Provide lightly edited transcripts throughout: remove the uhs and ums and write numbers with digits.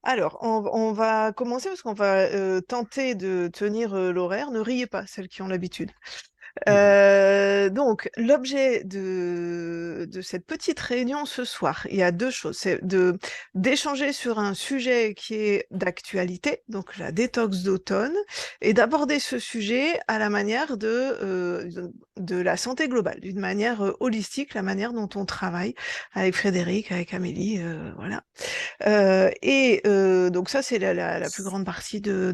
Alors, on va commencer parce qu'on va tenter de tenir l'horaire. Ne riez pas, celles qui ont l'habitude. Mhm. Donc, l'objet de cette petite réunion ce soir, il y a deux choses. C'est d'échanger sur un sujet qui est d'actualité, donc la détox d'automne, et d'aborder ce sujet à la manière de la santé globale, d'une manière holistique, la manière dont on travaille avec Frédéric, avec Amélie, voilà. Donc ça, c'est la plus grande partie de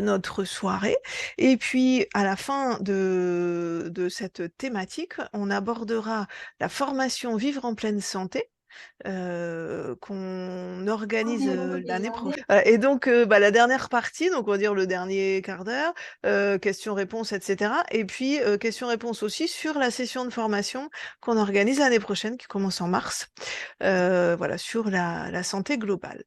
notre soirée. Et puis, à la fin de cette thématique, on abordera la formation Vivre en pleine santé. Qu'on organise l'année prochaine. Et donc, la dernière partie, donc on va dire le dernier quart d'heure, questions-réponses, etc. Et puis, questions-réponses aussi sur la session de formation qu'on organise l'année prochaine, qui commence en mars, voilà, sur la santé globale.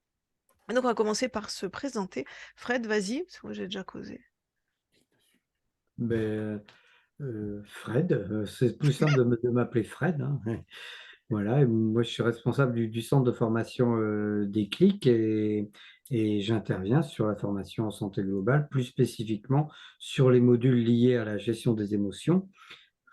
Donc, on va commencer par se présenter. Fred, vas-y, parce que moi j'ai déjà causé. Ben, Fred, c'est plus simple de m'appeler Fred, hein. Voilà, et moi je suis responsable du centre de formation Déclic et j'interviens sur la formation en santé globale, plus spécifiquement sur les modules liés à la gestion des émotions,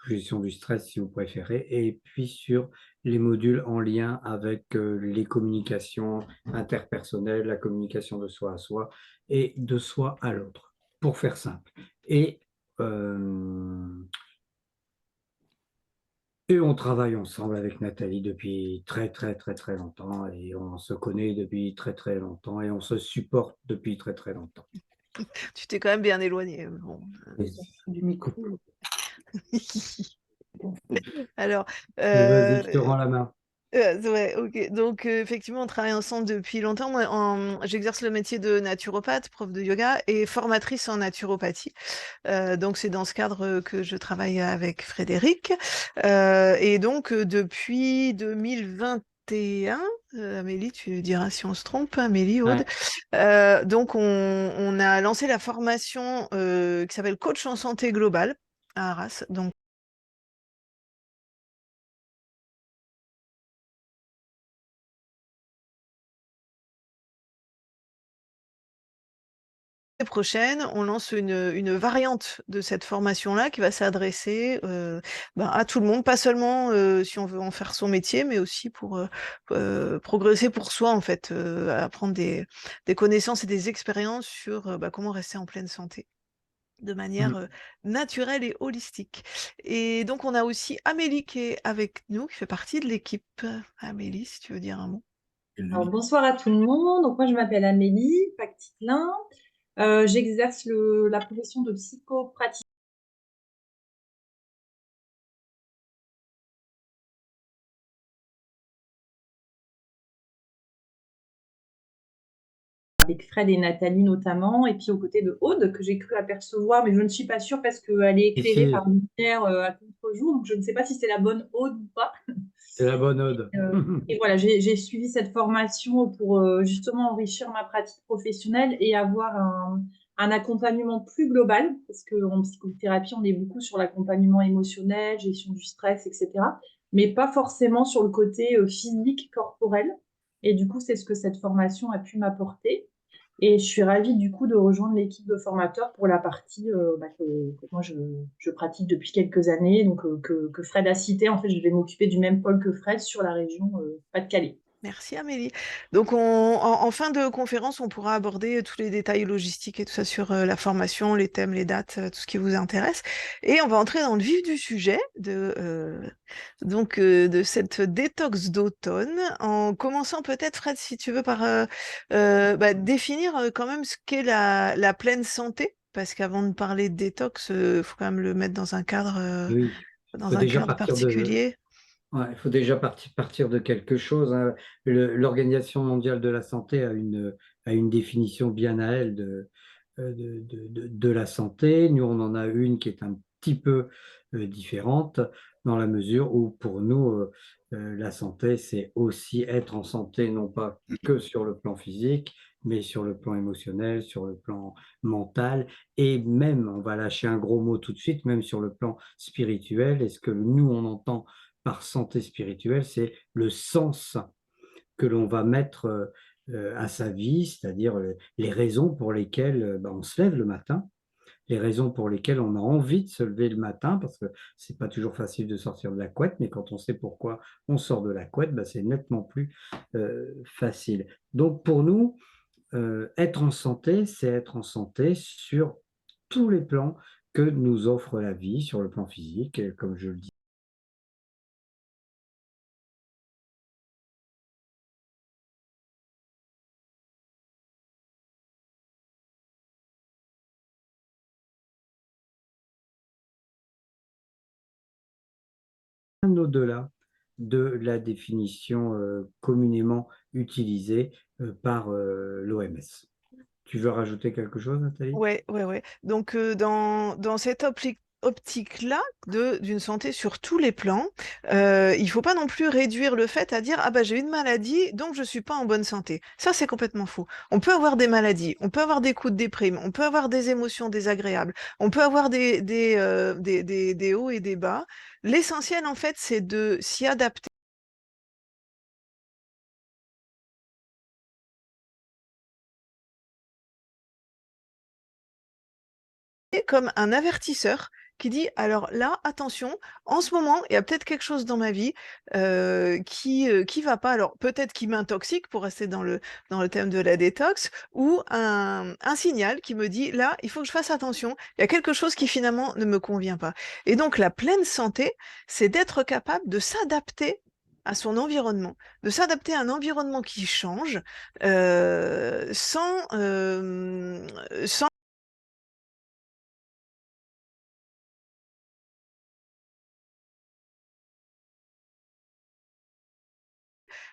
gestion du stress si vous préférez, et puis sur les modules en lien avec les communications interpersonnelles, la communication de soi à soi et de soi à l'autre, pour faire simple. Et, euh, et on travaille ensemble avec Nathalie depuis très très très très longtemps et on se connaît depuis très très longtemps et on se supporte depuis très très longtemps. Tu t'es quand même bien éloigné. Bon. Du micro. Alors, Mais vas-y, je te euh, rends la main. ouais, ok. Donc, effectivement, on travaille ensemble depuis longtemps. Moi, j'exerce le métier de naturopathe, prof de yoga et formatrice en naturopathie. Donc, c'est dans ce cadre que je travaille avec Frédéric. Et donc, depuis 2021, Amélie, tu diras si on se trompe, Amélie, Aude. Ouais. Donc, on a lancé la formation qui s'appelle Coach en santé globale à Arras. Donc, l'année prochaine, on lance une variante de cette formation-là qui va s'adresser à tout le monde, pas seulement si on veut en faire son métier, mais aussi pour progresser pour soi, en fait, apprendre des connaissances et des expériences sur comment rester en pleine santé de manière Mm. naturelle et holistique. Et donc, on a aussi Amélie qui est avec nous, qui fait partie de l'équipe. Amélie, si tu veux dire un mot. Alors, bonsoir à tout le monde. Donc, moi, je m'appelle Amélie Pactitlin. J'exerce la profession de psychopraticien avec Fred et Nathalie notamment, et puis aux côtés de Aude, que j'ai cru apercevoir, mais je ne suis pas sûre parce qu'elle est éclairée Ici, par une lumière à contre-jour, donc je ne sais pas si c'est la bonne Aude ou pas. c'est la bonne ode. Euh, et voilà, j'ai suivi cette formation pour justement enrichir ma pratique professionnelle et avoir un accompagnement plus global, parce qu'en psychothérapie, on est beaucoup sur l'accompagnement émotionnel, gestion du stress, etc., mais pas forcément sur le côté physique, corporel. Et du coup, c'est ce que cette formation a pu m'apporter. Et je suis ravie du coup de rejoindre l'équipe de formateurs pour la partie que moi je pratique depuis quelques années, donc que Fred a cité. En fait, je vais m'occuper du même pôle que Fred sur la région Pas-de-Calais. Merci Amélie. Donc en fin de conférence, on pourra aborder tous les détails logistiques et tout ça sur la formation, les thèmes, les dates, tout ce qui vous intéresse. Et on va entrer dans le vif du sujet de cette détox d'automne, en commençant peut-être, Fred, si tu veux, par définir quand même ce qu'est la pleine santé. Parce qu'avant de parler de détox, il faut quand même le mettre Oui, il dans faut un déjà cadre partir de, particulier. ouais, il faut déjà partir de quelque chose, hein. L'Organisation mondiale de la santé a une définition bien à elle de la santé. Nous, on en a une qui est un petit peu différente dans la mesure où, pour nous, la santé, c'est aussi être en santé, non pas que sur le plan physique, mais sur le plan émotionnel, sur le plan mental, et même, on va lâcher un gros mot tout de suite, même sur le plan spirituel. Et ce que nous, on entend par santé spirituelle, c'est le sens que l'on va mettre à sa vie, c'est-à-dire les raisons pour lesquelles on se lève le matin, les raisons pour lesquelles on a envie de se lever le matin, parce que c'est pas toujours facile de sortir de la couette, mais quand on sait pourquoi on sort de la couette, c'est nettement plus facile. Donc pour nous, être en santé, c'est être en santé sur tous les plans que nous offre la vie, sur le plan physique, comme je le dis. Au-delà de la définition communément utilisée par l'OMS. Tu veux rajouter quelque chose, Nathalie? Ouais, ouais, ouais. Donc, dans cette optique-là d'une santé sur tous les plans, il faut pas non plus réduire le fait à dire, ah bah j'ai une maladie, donc je suis pas en bonne santé. Ça, c'est complètement faux. On peut avoir des maladies, on peut avoir des coups de déprime, on peut avoir des émotions désagréables, on peut avoir des hauts et des bas. L'essentiel, en fait, c'est de s'y adapter comme un avertisseur qui dit, alors là, attention, en ce moment, il y a peut-être quelque chose dans ma vie qui va pas. Alors peut-être qui m'intoxique, pour rester dans le thème de la détox, ou un signal qui me dit, là, il faut que je fasse attention, il y a quelque chose qui finalement ne me convient pas. Et donc la pleine santé, c'est d'être capable de s'adapter à son environnement, de s'adapter à un environnement qui change sans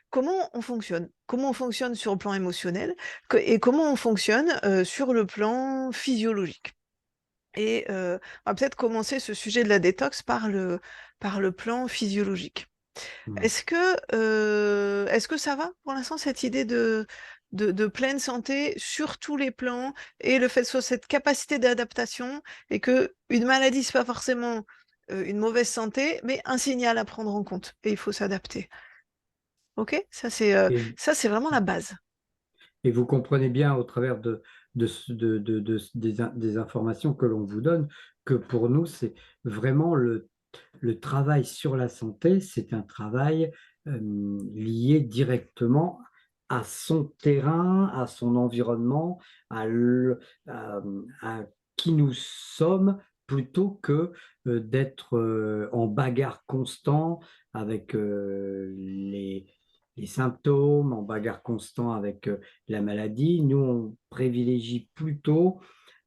comment on fonctionne sur le plan émotionnel et comment on fonctionne sur le plan physiologique. Et on va peut-être commencer ce sujet de la détox par le plan physiologique. Mm. Est-ce que ça va pour l'instant, cette idée de pleine santé sur tous les plans, et le fait soit cette capacité d'adaptation, et que une maladie, c'est pas forcément une mauvaise santé, mais un signal à prendre en compte, et il faut s'adapter. Ok, Et, ça c'est vraiment la base. et vous comprenez bien au travers des informations que l'on vous donne que pour nous, c'est vraiment le travail sur la santé, c'est un travail lié directement à son terrain, à son environnement, à, à qui nous sommes, plutôt que d'être en bagarre constant avec les symptômes, en bagarre constant avec la maladie. Nous, on privilégie plutôt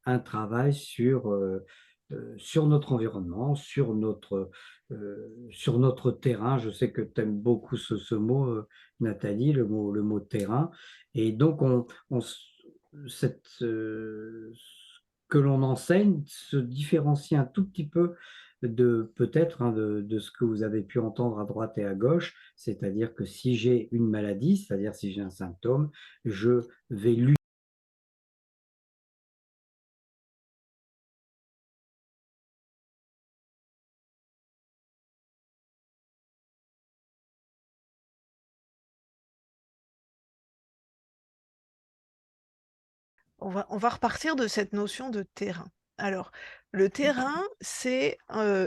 un travail sur notre environnement, sur notre terrain. Je sais que tu aimes beaucoup ce mot, Nathalie, le mot terrain. Et donc, cette, ce que l'on enseigne se différencie un tout petit peu de peut-être de ce que vous avez pu entendre à droite et à gauche, c'est-à-dire que si j'ai une maladie, c'est-à-dire si j'ai un symptôme, je vais lutter. On va repartir de cette notion de terrain. Alors, le terrain, c'est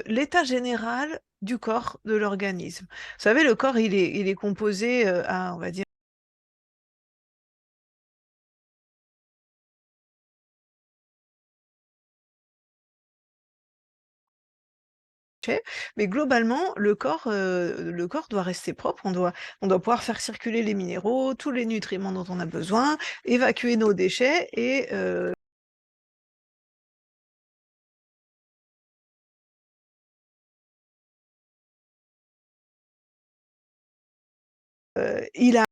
l'état général du corps, de l'organisme. Vous savez, le corps, il est composé à, on va dire, mais globalement, le corps doit rester propre. On doit pouvoir faire circuler les minéraux, tous les nutriments dont on a besoin, évacuer nos déchets, et il a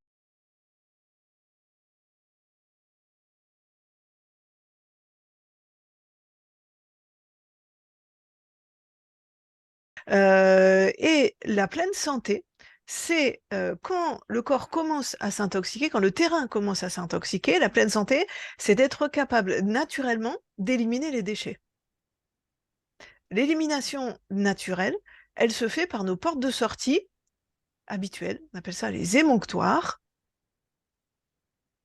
et la pleine santé, c'est quand le corps commence à s'intoxiquer, quand le terrain commence à s'intoxiquer. La pleine santé, c'est d'être capable naturellement d'éliminer les déchets. L'élimination naturelle, elle se fait par nos portes de sortie habituelles, on appelle ça les émonctoires,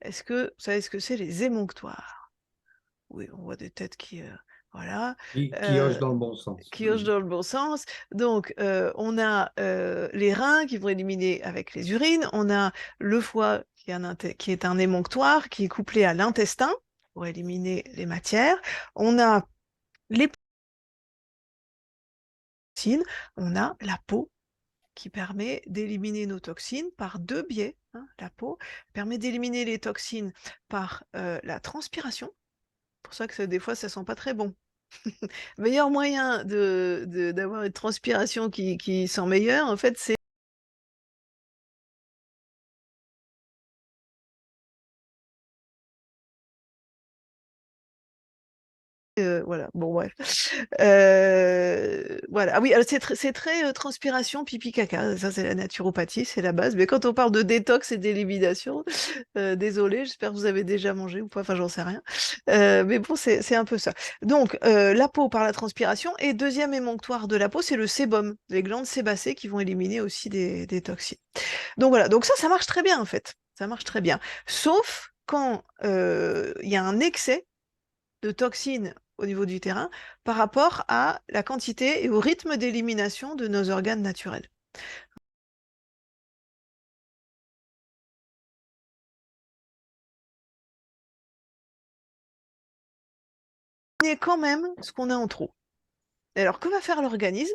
Est-ce que vous savez ce que c'est les émonctoires? Oui, on voit des têtes qui... voilà. Qui hoche dans le bon sens. Qui hoche dans le bon sens. Donc, on a les reins qui vont éliminer avec les urines. On a le foie qui est un émonctoire qui est couplé à l'intestin pour éliminer les matières. On a les toxines. On a la peau qui permet d'éliminer nos toxines par deux biais. Hein. La peau permet d'éliminer les toxines par la transpiration. C'est pour ça que des fois, ça sent pas très bon. Meilleur moyen d'avoir une transpiration qui sent meilleur, en fait, c'est voilà, bon bref. Voilà. Ah oui, alors c'est très transpiration, pipi, caca. Ça, c'est la naturopathie, c'est la base. Mais quand on parle de détox et d'élimination, désolé, j'espère que vous avez déjà mangé ou pas, enfin j'en sais rien. Mais bon, c'est un peu ça. Donc, la peau par la transpiration. Et deuxième émonctoire de la peau, c'est le sébum, les glandes sébacées qui vont éliminer aussi des toxines. Donc voilà, donc ça marche très bien en fait. Ça marche très bien. Sauf quand il y a un excès de toxines au niveau du terrain par rapport à la quantité et au rythme d'élimination de nos organes naturels. Et quand même ce qu'on a en trop. Et alors, que va faire l'organisme?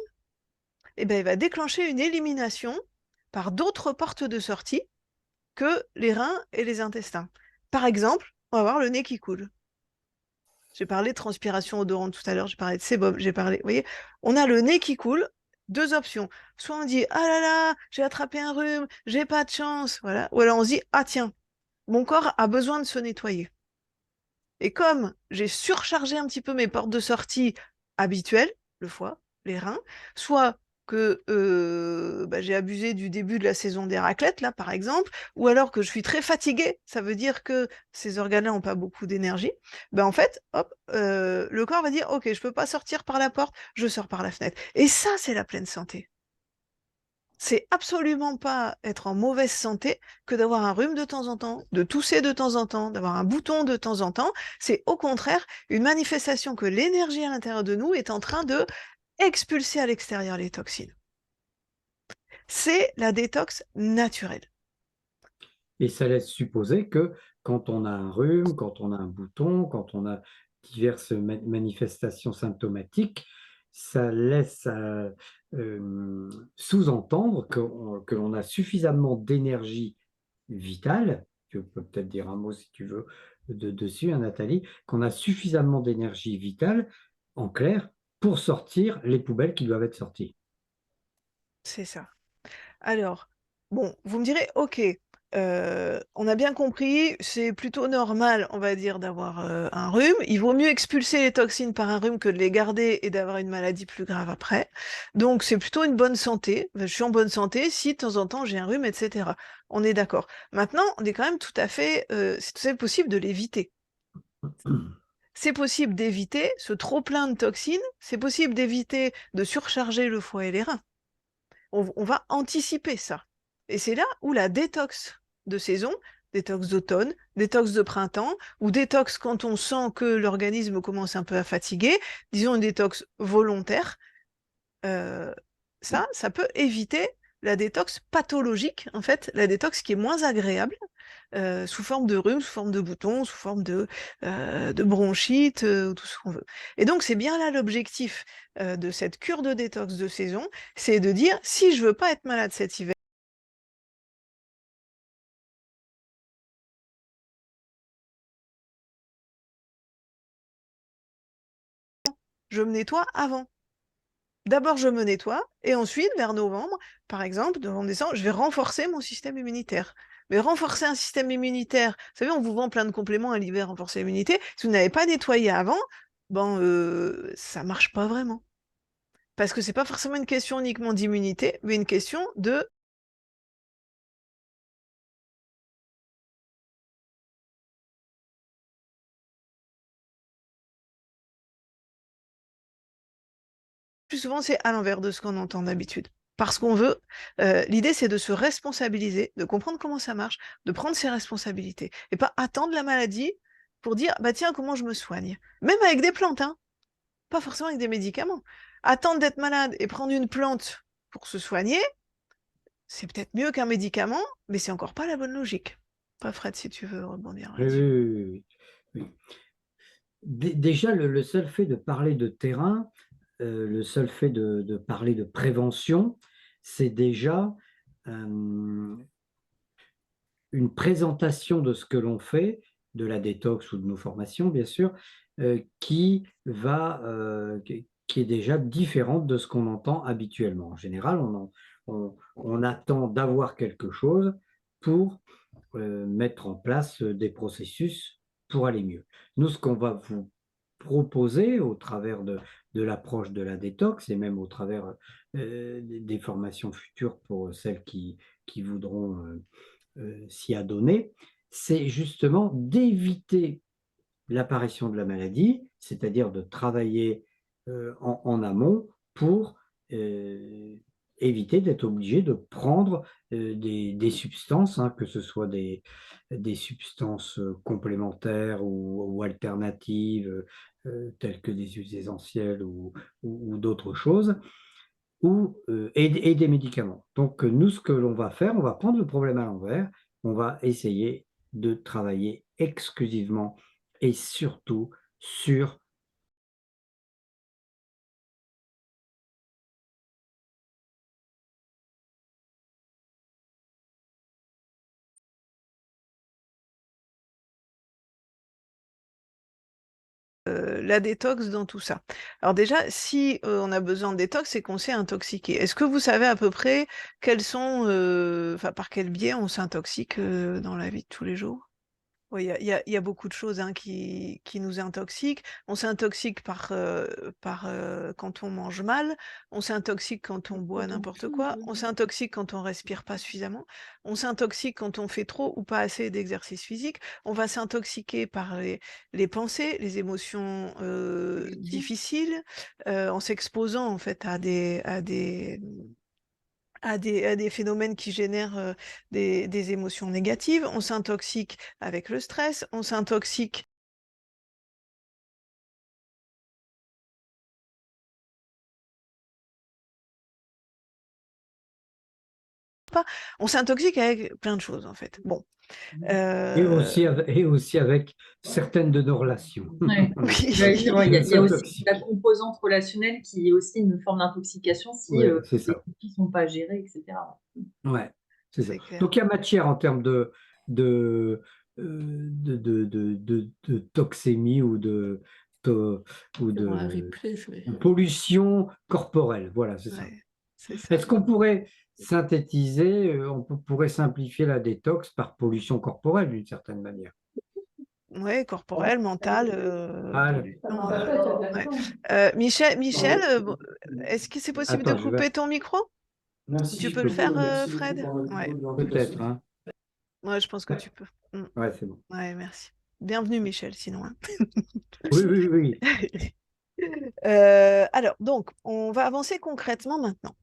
Eh bien, il va déclencher une élimination par d'autres portes de sortie que les reins et les intestins. Par exemple, on va avoir le nez qui coule. J'ai parlé de transpiration odorante tout à l'heure, j'ai parlé de sébum, j'ai parlé... Vous voyez, on a le nez qui coule, deux options. Soit on dit « Ah là là, j'ai attrapé un rhume, j'ai pas de chance », voilà. Ou alors on se dit « Ah tiens, mon corps a besoin de se nettoyer. » Et comme j'ai surchargé un petit peu mes portes de sortie habituelles, le foie, les reins, soit que j'ai abusé du début de la saison des raclettes, là, par exemple, ou alors que je suis très fatiguée, ça veut dire que ces organes-là n'ont pas beaucoup d'énergie, en fait, hop, le corps va dire, ok, je peux pas sortir par la porte, je sors par la fenêtre. Et ça, c'est la pleine santé. C'est absolument pas être en mauvaise santé que d'avoir un rhume de temps en temps, de tousser de temps en temps, d'avoir un bouton de temps en temps. C'est au contraire une manifestation que l'énergie à l'intérieur de nous est en train de expulser à l'extérieur les toxines. C'est la détox naturelle. Et ça laisse supposer que quand on a un rhume, quand on a un bouton, quand on a diverses manifestations symptomatiques, ça laisse sous-entendre que l'on a suffisamment d'énergie vitale. Tu peux peut-être dire un mot si tu veux dessus, hein, Nathalie, qu'on a suffisamment d'énergie vitale, en clair, pour sortir les poubelles qui doivent être sorties. C'est ça. Alors, bon, vous me direz, ok, on a bien compris, c'est plutôt normal, on va dire, d'avoir un rhume. Il vaut mieux expulser les toxines par un rhume que de les garder et d'avoir une maladie plus grave après. Donc, c'est plutôt une bonne santé. Je suis en bonne santé si de temps en temps j'ai un rhume, etc. On est d'accord. Maintenant, on est quand même tout à fait, c'est possible de l'éviter. C'est possible d'éviter ce trop-plein de toxines, c'est possible d'éviter de surcharger le foie et les reins. On va anticiper ça. Et c'est là où la détox de saison, détox d'automne, détox de printemps, ou détox quand on sent que l'organisme commence un peu à fatiguer, disons une détox volontaire, ça peut éviter la détox pathologique, en fait, la détox qui est moins agréable, sous forme de rhume, sous forme de bouton, sous forme de bronchite, tout ce qu'on veut. Et donc, c'est bien là l'objectif de cette cure de détox de saison, c'est de dire, si je veux pas être malade cet hiver, je me nettoie avant. D'abord, je me nettoie, et ensuite, vers novembre, par exemple, novembre, décembre, je vais renforcer mon système immunitaire. Mais renforcer un système immunitaire, vous savez, on vous vend plein de compléments à l'hiver, renforcer l'immunité. Si vous n'avez pas nettoyé avant, ça marche pas vraiment. Parce que c'est pas forcément une question uniquement d'immunité, mais une question de plus souvent c'est à l'envers de ce qu'on entend d'habitude. parce qu'on veut. L'idée, c'est de se responsabiliser, de comprendre comment ça marche, de prendre ses responsabilités, et pas attendre la maladie pour dire, bah tiens, comment je me soigne? Même avec des plantes, hein, pas forcément avec des médicaments. Attendre d'être malade et prendre une plante pour se soigner, c'est peut-être mieux qu'un médicament, mais c'est encore pas la bonne logique. Pas Fred, si tu veux rebondir Oui, là-dessus. oui, oui, oui. Déjà, le seul fait de parler de terrain, le seul fait de parler de prévention, c'est déjà une présentation de ce que l'on fait, de la détox ou de nos formations, bien sûr, qui est déjà différente de ce qu'on entend habituellement. En général, on attend d'avoir quelque chose pour mettre en place des processus pour aller mieux. Nous, ce qu'on va vous proposer au travers de l'approche de la détox et même au travers des formations futures pour celles qui voudront s'y adonner, c'est justement d'éviter l'apparition de la maladie, c'est-à-dire de travailler en amont pour éviter d'être obligé de prendre des substances, hein, que ce soit des substances complémentaires ou alternatives, telles que des huiles essentielles ou d'autres choses, et des médicaments. Donc, nous, ce que l'on va faire, on va prendre le problème à l'envers, on va essayer de travailler exclusivement et surtout sur la détox dans tout ça. Alors déjà, si on a besoin de détox, c'est qu'on s'est intoxiqué. Est-ce que vous savez à peu près quels sont, enfin par quel biais on s'intoxique dans la vie de tous les jours? Oui, il y a beaucoup de choses, hein, qui nous intoxiquent. On s'intoxique quand on mange mal, on s'intoxique quand on boit n'importe quoi, on s'intoxique quand on respire pas suffisamment, on s'intoxique quand on fait trop ou pas assez d'exercice physique, on va s'intoxiquer par les pensées, les émotions difficiles, en s'exposant en fait à des phénomènes qui génèrent des émotions négatives. On s'intoxique avec le stress, on s'intoxique pas, on s'intoxique avec plein de choses en fait. Bon. et aussi avec certaines de nos relations. Ouais. Oui. Il y a aussi S'intoxique. la composante relationnelle qui est aussi une forme d'intoxication si Ouais, c'est les ça. conflits ne sont pas gérés, etc. Ouais, c'est ça. C'est clair. Donc il y a matière en termes de, de toxémie to- ou Sur un de replay, je vais. pollution corporelle. Voilà, c'est ça. Ouais, c'est ça. Est-ce qu'on pourrait synthétiser, pourrait simplifier la détox par pollution corporelle d'une certaine manière? Ouais, corporel, mental, Ah, pollution, Michel, est-ce que c'est possible de attends, je vais. couper ton micro? Merci, Tu je peux peux. le faire, Merci Fred? beaucoup pour votre Ouais. écoute, pour Peut-être, hein. Ouais, je pense que tu peux. Ouais, c'est bon. Ouais, merci. Bienvenue, Michel, sinon, hein. Oui, oui, oui. Alors, donc, on va avancer concrètement maintenant,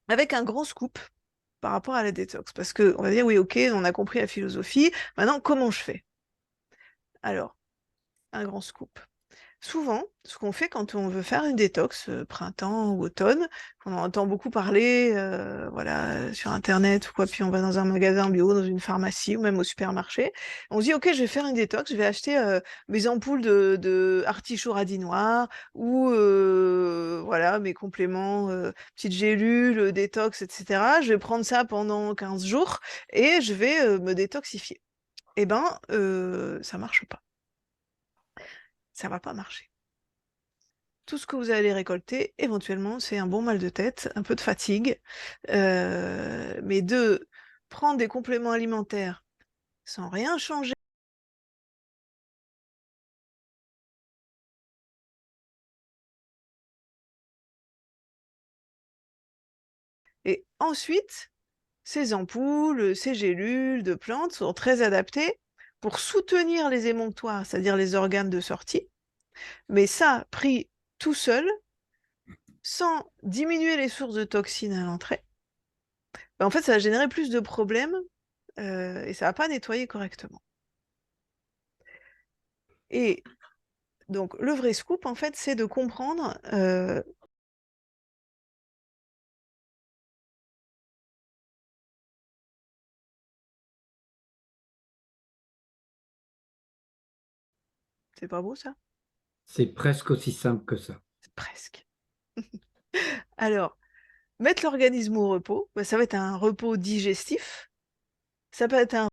avec un grand scoop par rapport à la détox. Parce qu'on va dire, oui, ok, on a compris la philosophie. Maintenant, comment je fais? Alors, un grand scoop. Souvent, ce qu'on fait quand on veut faire une détox, printemps ou automne, on en entend beaucoup parler, voilà, sur internet ou quoi, puis on va dans un magasin bio, dans une pharmacie ou même au supermarché. On se dit: «OK, je vais faire une détox, je vais acheter, mes ampoules de artichaut radis noir ou voilà, mes compléments, petites gélules, détox et cetera. Je vais prendre ça pendant 15 jours et je vais, me détoxifier». Eh ben, ça marche pas. Ça va pas marcher. Tout ce que vous allez récolter, éventuellement, c'est un bon mal de tête, un peu de fatigue, mais de prendre des compléments alimentaires sans rien changer et ensuite, ces ampoules, ces gélules de plantes sont très adaptées pour soutenir les émonctoires, c'est-à-dire les organes de sortie, mais pris tout seul, sans diminuer les sources de toxines à l'entrée en fait, ça va générer plus de problèmes et ça va pas nettoyer correctement. Et donc, le vrai scoop, en fait, c'est de comprendre c'est pas beau, ça? C'est presque aussi simple que ça. Presque. Alors, mettre l'organisme au repos, bah, ça va être un repos digestif, ça peut être un...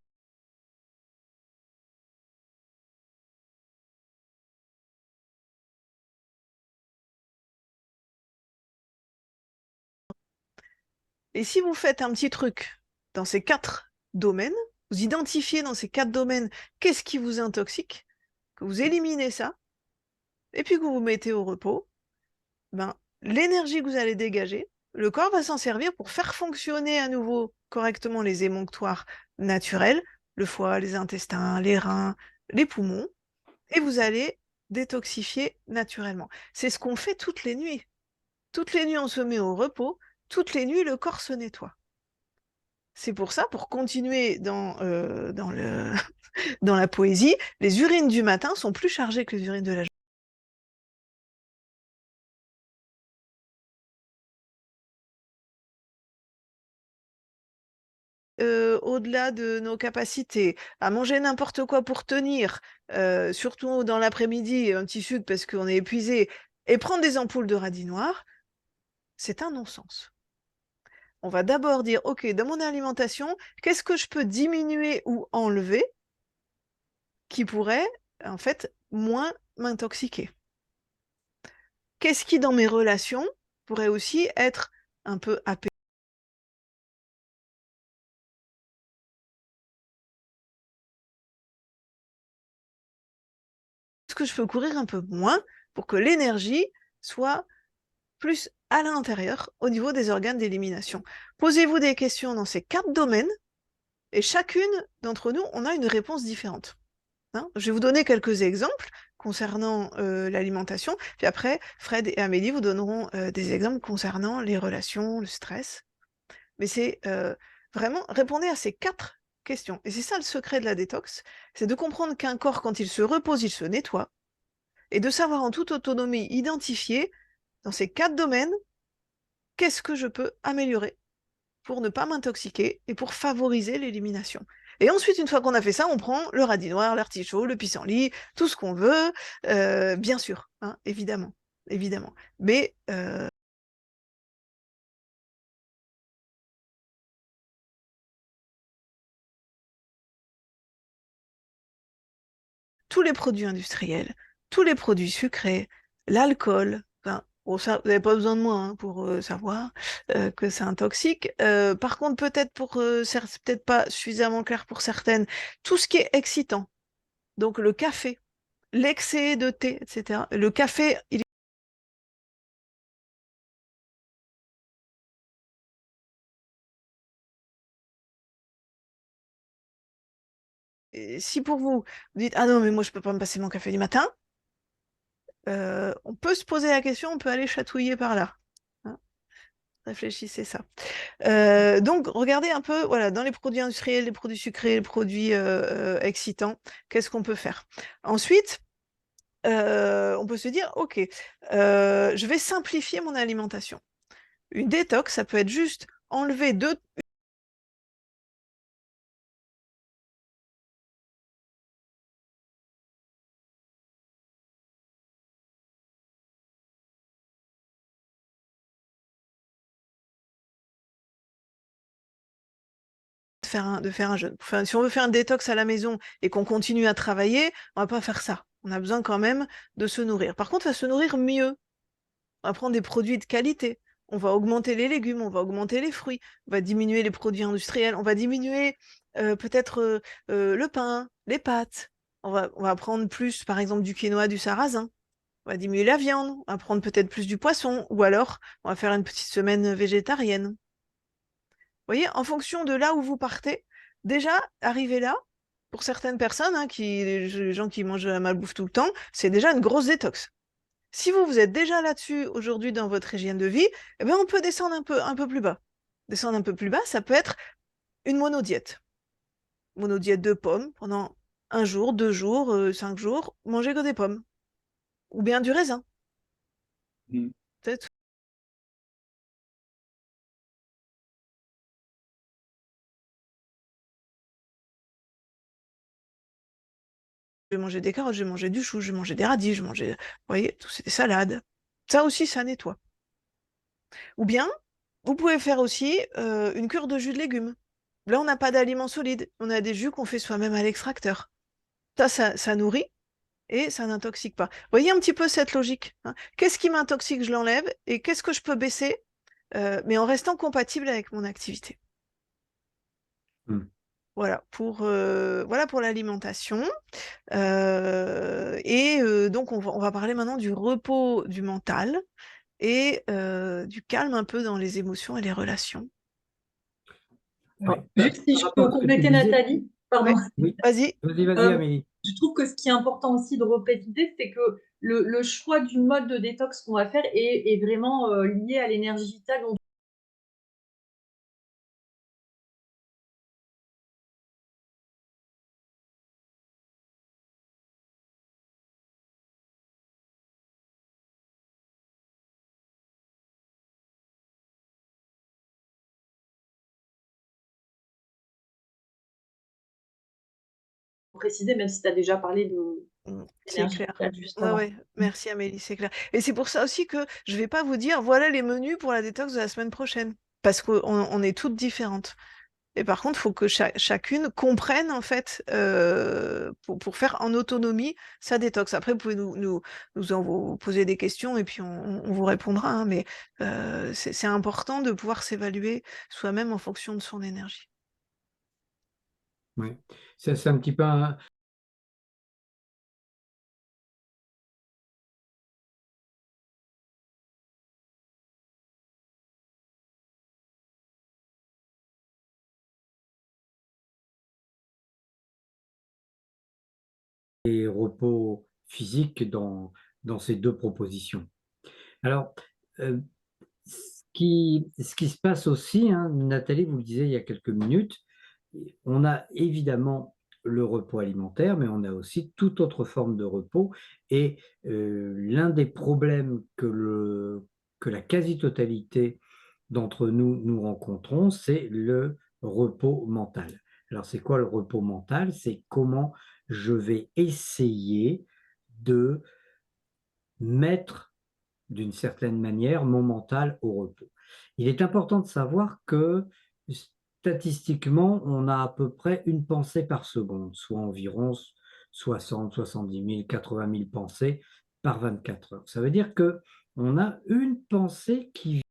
Et si vous faites un petit truc dans ces 4 domaines, vous identifiez dans ces 4 domaines qu'est-ce qui vous intoxique, que vous éliminez ça, et puis que vous vous mettez au repos, ben, l'énergie que vous allez dégager, le corps va s'en servir pour faire fonctionner à nouveau correctement les émonctoires naturels, le foie, les intestins, les reins, les poumons, et vous allez détoxifier naturellement. C'est ce qu'on fait toutes les nuits. Toutes les nuits, on se met au repos, toutes les nuits, le corps se nettoie. C'est pour ça, pour continuer dans la poésie, les urines du matin sont plus chargées que les urines de la journée. Au-delà de nos capacités à manger n'importe quoi pour tenir, surtout dans l'après-midi, un petit sucre parce qu'on est épuisé, et prendre des ampoules de radis noir, c'est un non-sens. On va d'abord dire, OK, dans mon alimentation, qu'est-ce que je peux diminuer ou enlever qui pourrait, en fait, moins m'intoxiquer? Qu'est-ce qui, dans mes relations, pourrait aussi être un peu apaisant? Est-ce que je peux courir un peu moins pour que l'énergie soit plus à l'intérieur, au niveau des organes d'élimination? Posez-vous des questions dans ces 4 domaines, et chacune d'entre nous, on a une réponse différente. Hein, je vais vous donner quelques exemples concernant l'alimentation, puis après, Fred et Amélie vous donneront des exemples concernant les relations, le stress. Mais c'est vraiment, répondez à ces 4 questions. Et c'est ça le secret de la détox, c'est de comprendre qu'un corps, quand il se repose, il se nettoie, et de savoir en toute autonomie identifier dans ces 4 domaines, qu'est-ce que je peux améliorer pour ne pas m'intoxiquer et pour favoriser l'élimination. Et ensuite, une fois qu'on a fait ça, on prend le radis noir, l'artichaut, le pissenlit, tout ce qu'on veut, bien sûr, hein, évidemment, évidemment. Mais tous les produits industriels, tous les produits sucrés, l'alcool, enfin, bon, ça, vous n'avez pas besoin de moi hein, pour savoir que c'est un toxique. Par contre, peut-être c'est peut-être pas suffisamment clair pour certaines, tout ce qui est excitant, donc le café, l'excès de thé, etc. Le café, si pour vous, vous dites ah non mais moi je peux pas me passer mon café du matin, on peut se poser la question, on peut aller chatouiller par là. Hein, réfléchissez ça. Donc regardez un peu, voilà, dans les produits industriels, les produits sucrés, les produits excitants, qu'est-ce qu'on peut faire? Ensuite, on peut se dire ok, je vais simplifier mon alimentation. Une détox, ça peut être juste enlever de faire un jeûne. Enfin, si on veut faire un détox à la maison et qu'on continue à travailler, on va pas faire ça. On a besoin quand même de se nourrir. Par contre, on va se nourrir mieux. On va prendre des produits de qualité. On va augmenter les légumes, on va augmenter les fruits, on va diminuer les produits industriels, on va diminuer peut-être le pain, les pâtes. On va prendre plus, par exemple, du quinoa, du sarrasin. On va diminuer la viande, on va prendre peut-être plus du poisson, ou alors on va faire une petite semaine végétarienne. Vous voyez, en fonction de là où vous partez, déjà, arriver là, pour certaines personnes, hein, les gens qui mangent la malbouffe tout le temps, c'est déjà une grosse détox. Si vous êtes déjà là-dessus aujourd'hui dans votre hygiène de vie, eh bien, on peut descendre un peu plus bas. Descendre un peu plus bas, ça peut être une monodiète. Monodiète de pommes pendant 1 jour, 2 jours, 5 jours, manger que des pommes. Ou bien du raisin. Peut-être je vais manger des carottes, je vais manger du chou, je vais manger des radis, je vais manger, vous voyez, tout c'est des salades. Ça aussi, ça nettoie. Ou bien, vous pouvez faire aussi une cure de jus de légumes. Là, on n'a pas d'aliments solides, on a des jus qu'on fait soi-même à l'extracteur. Ça nourrit et ça n'intoxique pas. Vous voyez un petit peu cette logique, hein. Qu'est-ce qui m'intoxique, je l'enlève, et qu'est-ce que je peux baisser, mais en restant compatible avec mon activité. Hmm. Voilà pour l'alimentation. Donc, on va parler maintenant du repos du mental et du calme un peu dans les émotions et les relations. Oui. Juste si Par je rapport peux à ce que tu compléter, disais, Nathalie, pardon. Ouais, oui, vas-y. vas-y, Euh, Amélie. je trouve que ce qui est important aussi de repréciser, c'est que le choix du mode de détox qu'on va faire est vraiment lié à l'énergie vitale dont on précisait, même si tu as déjà parlé de C'est l'énergie clair. vitale juste Ouais, avant. ouais. Merci Amélie, c'est clair. Et c'est pour ça aussi que je vais pas vous dire, voilà les menus pour la détox de la semaine prochaine. Parce qu'on est toutes différentes. Et par contre, il faut que chacune comprenne, en fait, pour faire en autonomie sa détox. Après, vous pouvez vous poser des questions et puis on vous répondra, hein, mais c'est important de pouvoir s'évaluer soi-même en fonction de son énergie. Oui. C'est un petit peu des repos physiques dans ces deux propositions. Alors, ce qui se passe aussi, hein, Nathalie, vous le disiez il y a quelques minutes, on a évidemment le repos alimentaire, mais on a aussi toute autre forme de repos. Et l'un des problèmes que la quasi-totalité d'entre nous rencontrons, c'est le repos mental. Alors, c'est quoi le repos mental? C'est comment je vais essayer de mettre d'une certaine manière mon mental au repos. Il est important de savoir que statistiquement, on a à peu près une pensée par seconde, soit environ 60, 70 000, 80 000 pensées par 24 heures. Ça veut dire que on a une pensée qui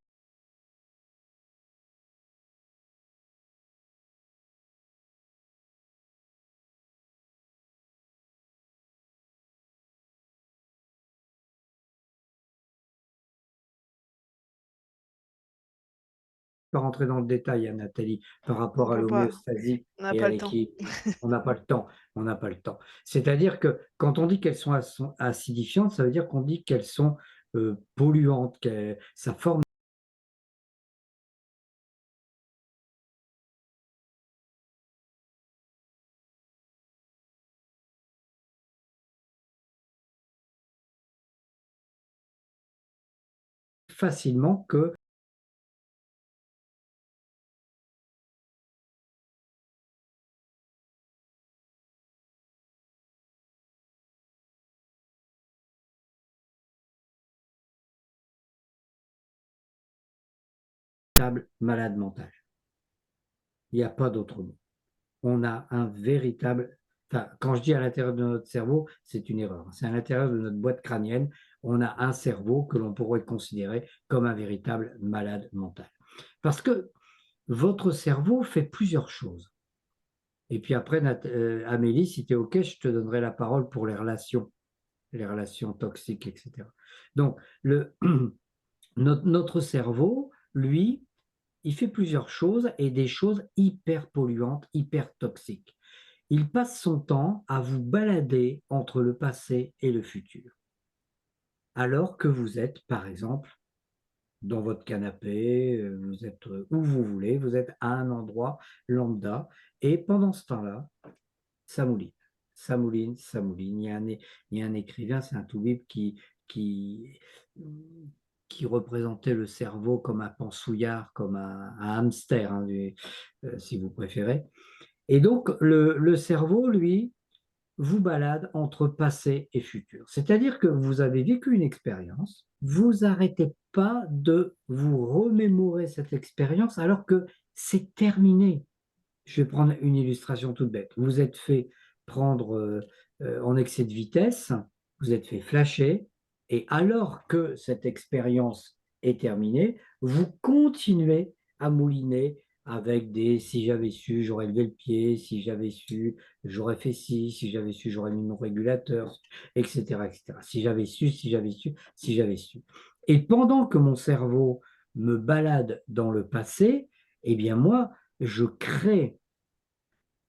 pas rentrer dans le détail, hein, Nathalie, par On rapport à peut pas, l'homéostasie on n'a et à pas le temps. l'équilibre. On n'a pas le temps, on n'a pas le temps. C'est-à-dire que quand on dit qu'elles sont acidifiantes, ça veut dire qu'on dit qu'elles sont polluantes, que ça forme facilement que malade mental. Il n'y a pas d'autre mot. On a un véritable, enfin, quand je dis à l'intérieur de notre cerveau, c'est une erreur. C'est à l'intérieur de notre boîte crânienne, on a un cerveau que l'on pourrait considérer comme un véritable malade mental. Parce que votre cerveau fait plusieurs choses. Et puis après, Amélie, si tu es OK, je te donnerai la parole pour les relations toxiques, etc. Donc, notre cerveau, lui, il fait plusieurs choses et des choses hyper polluantes, hyper toxiques. Il passe son temps à vous balader entre le passé et le futur. Alors que vous êtes, par exemple, dans votre canapé, vous êtes où vous voulez, vous êtes à un endroit lambda, et pendant ce temps-là, ça mouline, ça mouline, ça mouline. Il y a un écrivain, c'est un Toubib qui, qui représentait le cerveau comme un pansouillard, comme un hamster, hein, si vous préférez. Et donc, le cerveau, lui, vous balade entre passé et futur. C'est-à-dire que vous avez vécu une expérience, vous n'arrêtez pas de vous remémorer cette expérience alors que c'est terminé. Je vais prendre une illustration toute bête. Vous êtes fait prendre en excès de vitesse, vous êtes fait flasher, et alors que cette expérience est terminée, vous continuez à mouliner avec des si j'avais su, j'aurais levé le pied, si j'avais su, j'aurais fait ci, si j'avais su, j'aurais mis mon régulateur, etc., etc. Si j'avais su, si j'avais su, si j'avais su. Et pendant que mon cerveau me balade dans le passé, eh bien moi, je crée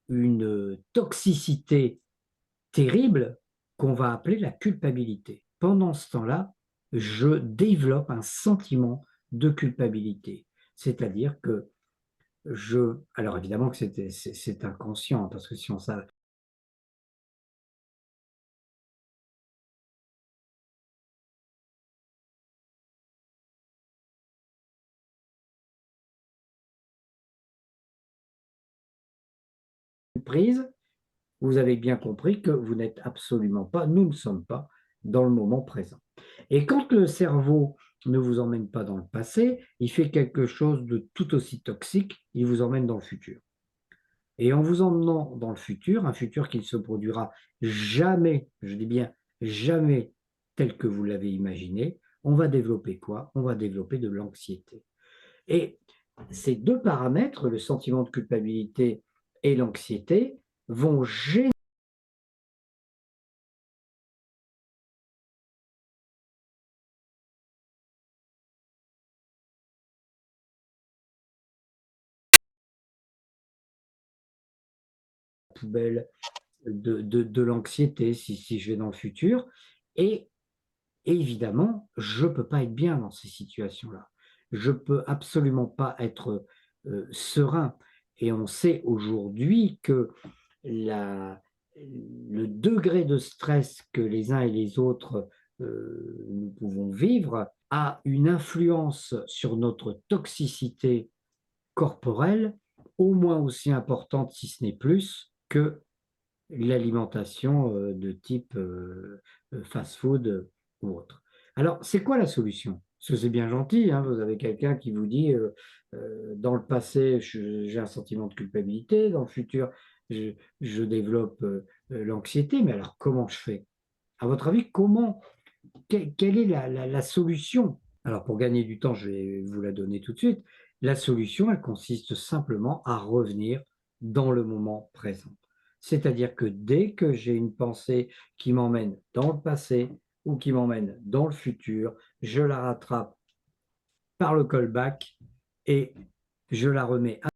une toxicité terrible qu'on va appeler la culpabilité. Pendant ce temps-là, je développe un sentiment de culpabilité. C'est-à-dire que alors évidemment que c'est inconscient, parce que si on s'arrête prise, vous avez bien compris que vous n'êtes absolument pas, nous ne sommes pas dans le moment présent. Et quand le cerveau ne vous emmène pas dans le passé, il fait quelque chose de tout aussi toxique, il vous emmène dans le futur. Et en vous emmenant dans le futur, un futur qui ne se produira jamais, je dis bien jamais tel que vous l'avez imaginé, on va développer quoi? On va développer de l'anxiété. Et ces deux paramètres, le sentiment de culpabilité et l'anxiété, vont générer la poubelle de l'anxiété si je vais dans le futur. Et évidemment, je ne peux pas être bien dans ces situations-là. Je ne peux absolument pas être serein. Et on sait aujourd'hui que le degré de stress que les uns et les autres nous pouvons vivre a une influence sur notre toxicité corporelle au moins aussi importante, si ce n'est plus, que l'alimentation de type fast-food ou autre. Alors, c'est quoi la solution? Parce que c'est bien gentil, hein, vous avez quelqu'un qui vous dit dans le passé, j'ai un sentiment de culpabilité, dans le futur, je développe l'anxiété, mais alors comment je fais? À votre avis, quelle est la solution? Alors, pour gagner du temps, je vais vous la donner tout de suite. La solution, elle consiste simplement à revenir dans le moment présent. C'est-à-dire que dès que j'ai une pensée qui m'emmène dans le passé ou qui m'emmène dans le futur, je la rattrape par le callback et je la remets à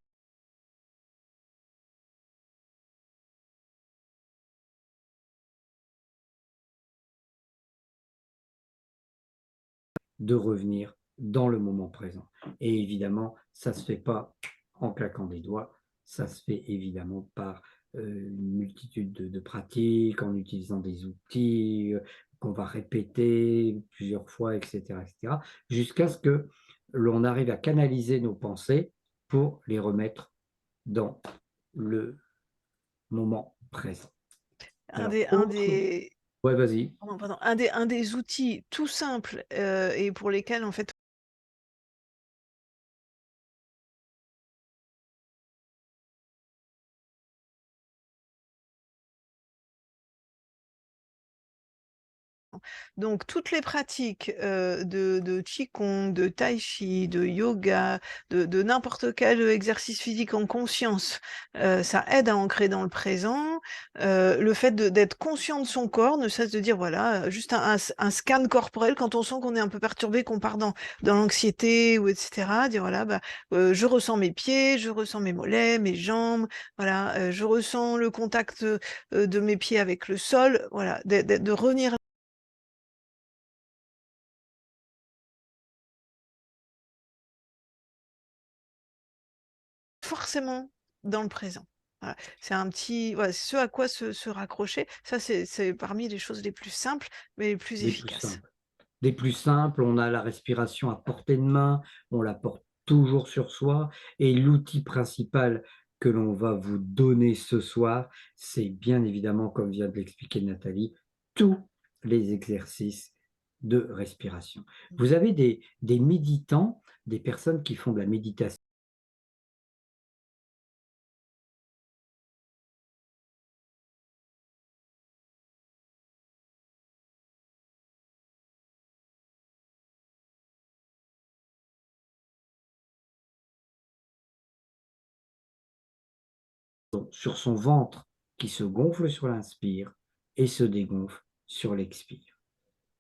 de revenir dans le moment présent. Et évidemment, ça ne se fait pas en claquant des doigts, ça se fait évidemment par une multitude de pratiques, en utilisant des outils qu'on va répéter plusieurs fois, etc., jusqu'à ce que l'on arrive à canaliser nos pensées pour les remettre dans le moment présent. Alors, ouais, vas-y. Un des outils tout simples et pour lesquels en fait donc toutes les pratiques de qigong, de tai chi, de yoga, de n'importe quel exercice physique en conscience, ça aide à ancrer dans le présent. Le fait d'être conscient de son corps, ne cesse de dire voilà, juste un scan corporel quand on sent qu'on est un peu perturbé, qu'on part dans l'anxiété ou etc. Dire voilà, bah, je ressens mes pieds, je ressens mes mollets, mes jambes, voilà, je ressens le contact de mes pieds avec le sol, voilà, de revenir forcément dans le présent. Voilà. C'est un petit, voilà, ce à quoi se raccrocher. Ça, c'est parmi les choses les plus simples, mais les plus Les plus efficaces. simples. Les plus simples, on a la respiration à portée de main, on la porte toujours sur soi. Et l'outil principal que l'on va vous donner ce soir, c'est bien évidemment, comme vient de l'expliquer Nathalie, tous les exercices de respiration. Vous avez des méditants, des personnes qui font de la méditation sur son ventre qui se gonfle sur l'inspire et se dégonfle sur l'expire.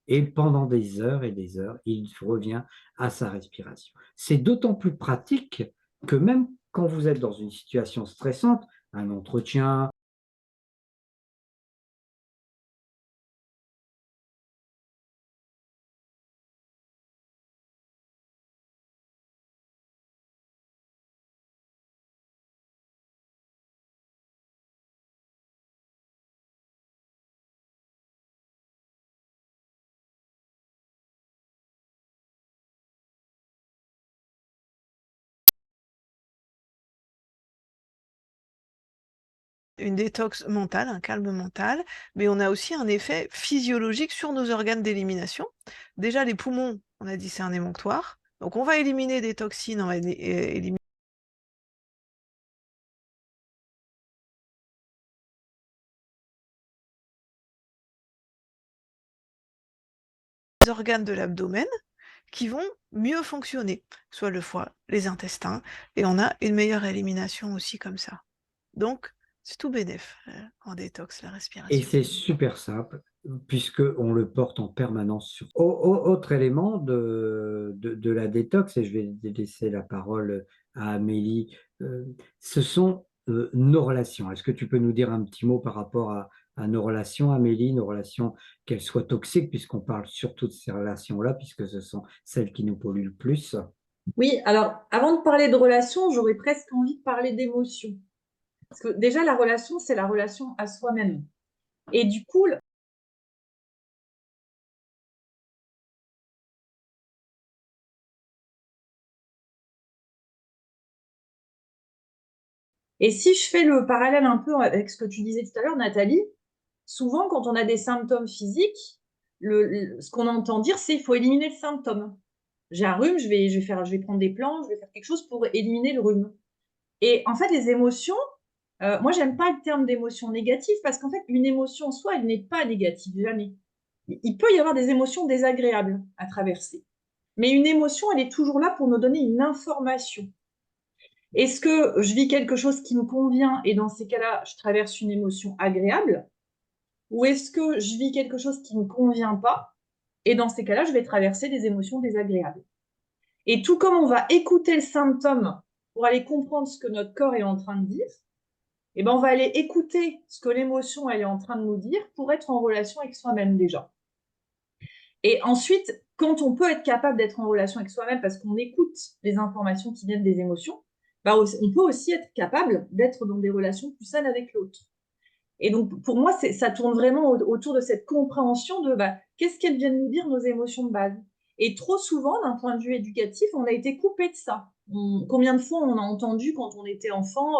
Et pendant des heures et des heures, il revient à sa respiration. C'est d'autant plus pratique que même quand vous êtes dans une situation stressante, un entretien, Une détox mentale, un calme mental, mais on a aussi un effet physiologique sur nos organes d'élimination. Déjà, les poumons, on a dit c'est un émonctoire. Donc, on va éliminer des toxines, on va éliminer les organes de l'abdomen qui vont mieux fonctionner, soit le foie, les intestins, et on a une meilleure élimination aussi comme ça. Donc, c'est tout bénef en détox, la et respiration. c'est super simple, puisqu'on le porte en permanence sur. Autre élément de la détox, et je vais laisser la parole à Amélie, ce sont nos relations. Est-ce que tu peux nous dire un petit mot par rapport à nos relations, Amélie, nos relations, qu'elles soient toxiques, puisqu'on parle surtout de ces relations-là, puisque ce sont celles qui nous polluent le plus? Oui, alors avant de parler de relations, j'aurais presque envie de parler d'émotions. Parce que déjà, la relation, c'est la relation à soi-même. Et du coup, et si je fais le parallèle un peu avec ce que tu disais tout à l'heure, Nathalie, souvent quand on a des symptômes physiques, ce qu'on entend dire, c'est qu'il faut éliminer le symptôme. J'ai un rhume, je vais prendre des plantes, je vais faire quelque chose pour éliminer le rhume. Et en fait, les émotions, moi, j'aime pas le terme d'émotion négative parce qu'en fait, une émotion en soi, elle n'est pas négative, jamais. Il peut y avoir des émotions désagréables à traverser. Mais une émotion, elle est toujours là pour nous donner une information. Est-ce que je vis quelque chose qui me convient et dans ces cas-là, je traverse une émotion agréable? Ou est-ce que je vis quelque chose qui ne me convient pas et dans ces cas-là, je vais traverser des émotions désagréables? Et tout comme on va écouter le symptôme pour aller comprendre ce que notre corps est en train de dire, eh ben on va aller écouter ce que l'émotion elle est en train de nous dire pour être en relation avec soi-même déjà. Et ensuite, quand on peut être capable d'être en relation avec soi-même parce qu'on écoute les informations qui viennent des émotions, bah, on peut aussi être capable d'être dans des relations plus saines avec l'autre. Et donc, pour moi, ça tourne vraiment autour de cette compréhension de bah, qu'est-ce qu'elles viennent nous dire, nos émotions de base. Et trop souvent, d'un point de vue éducatif, on a été coupé de ça. Combien de fois on a entendu quand on était enfant,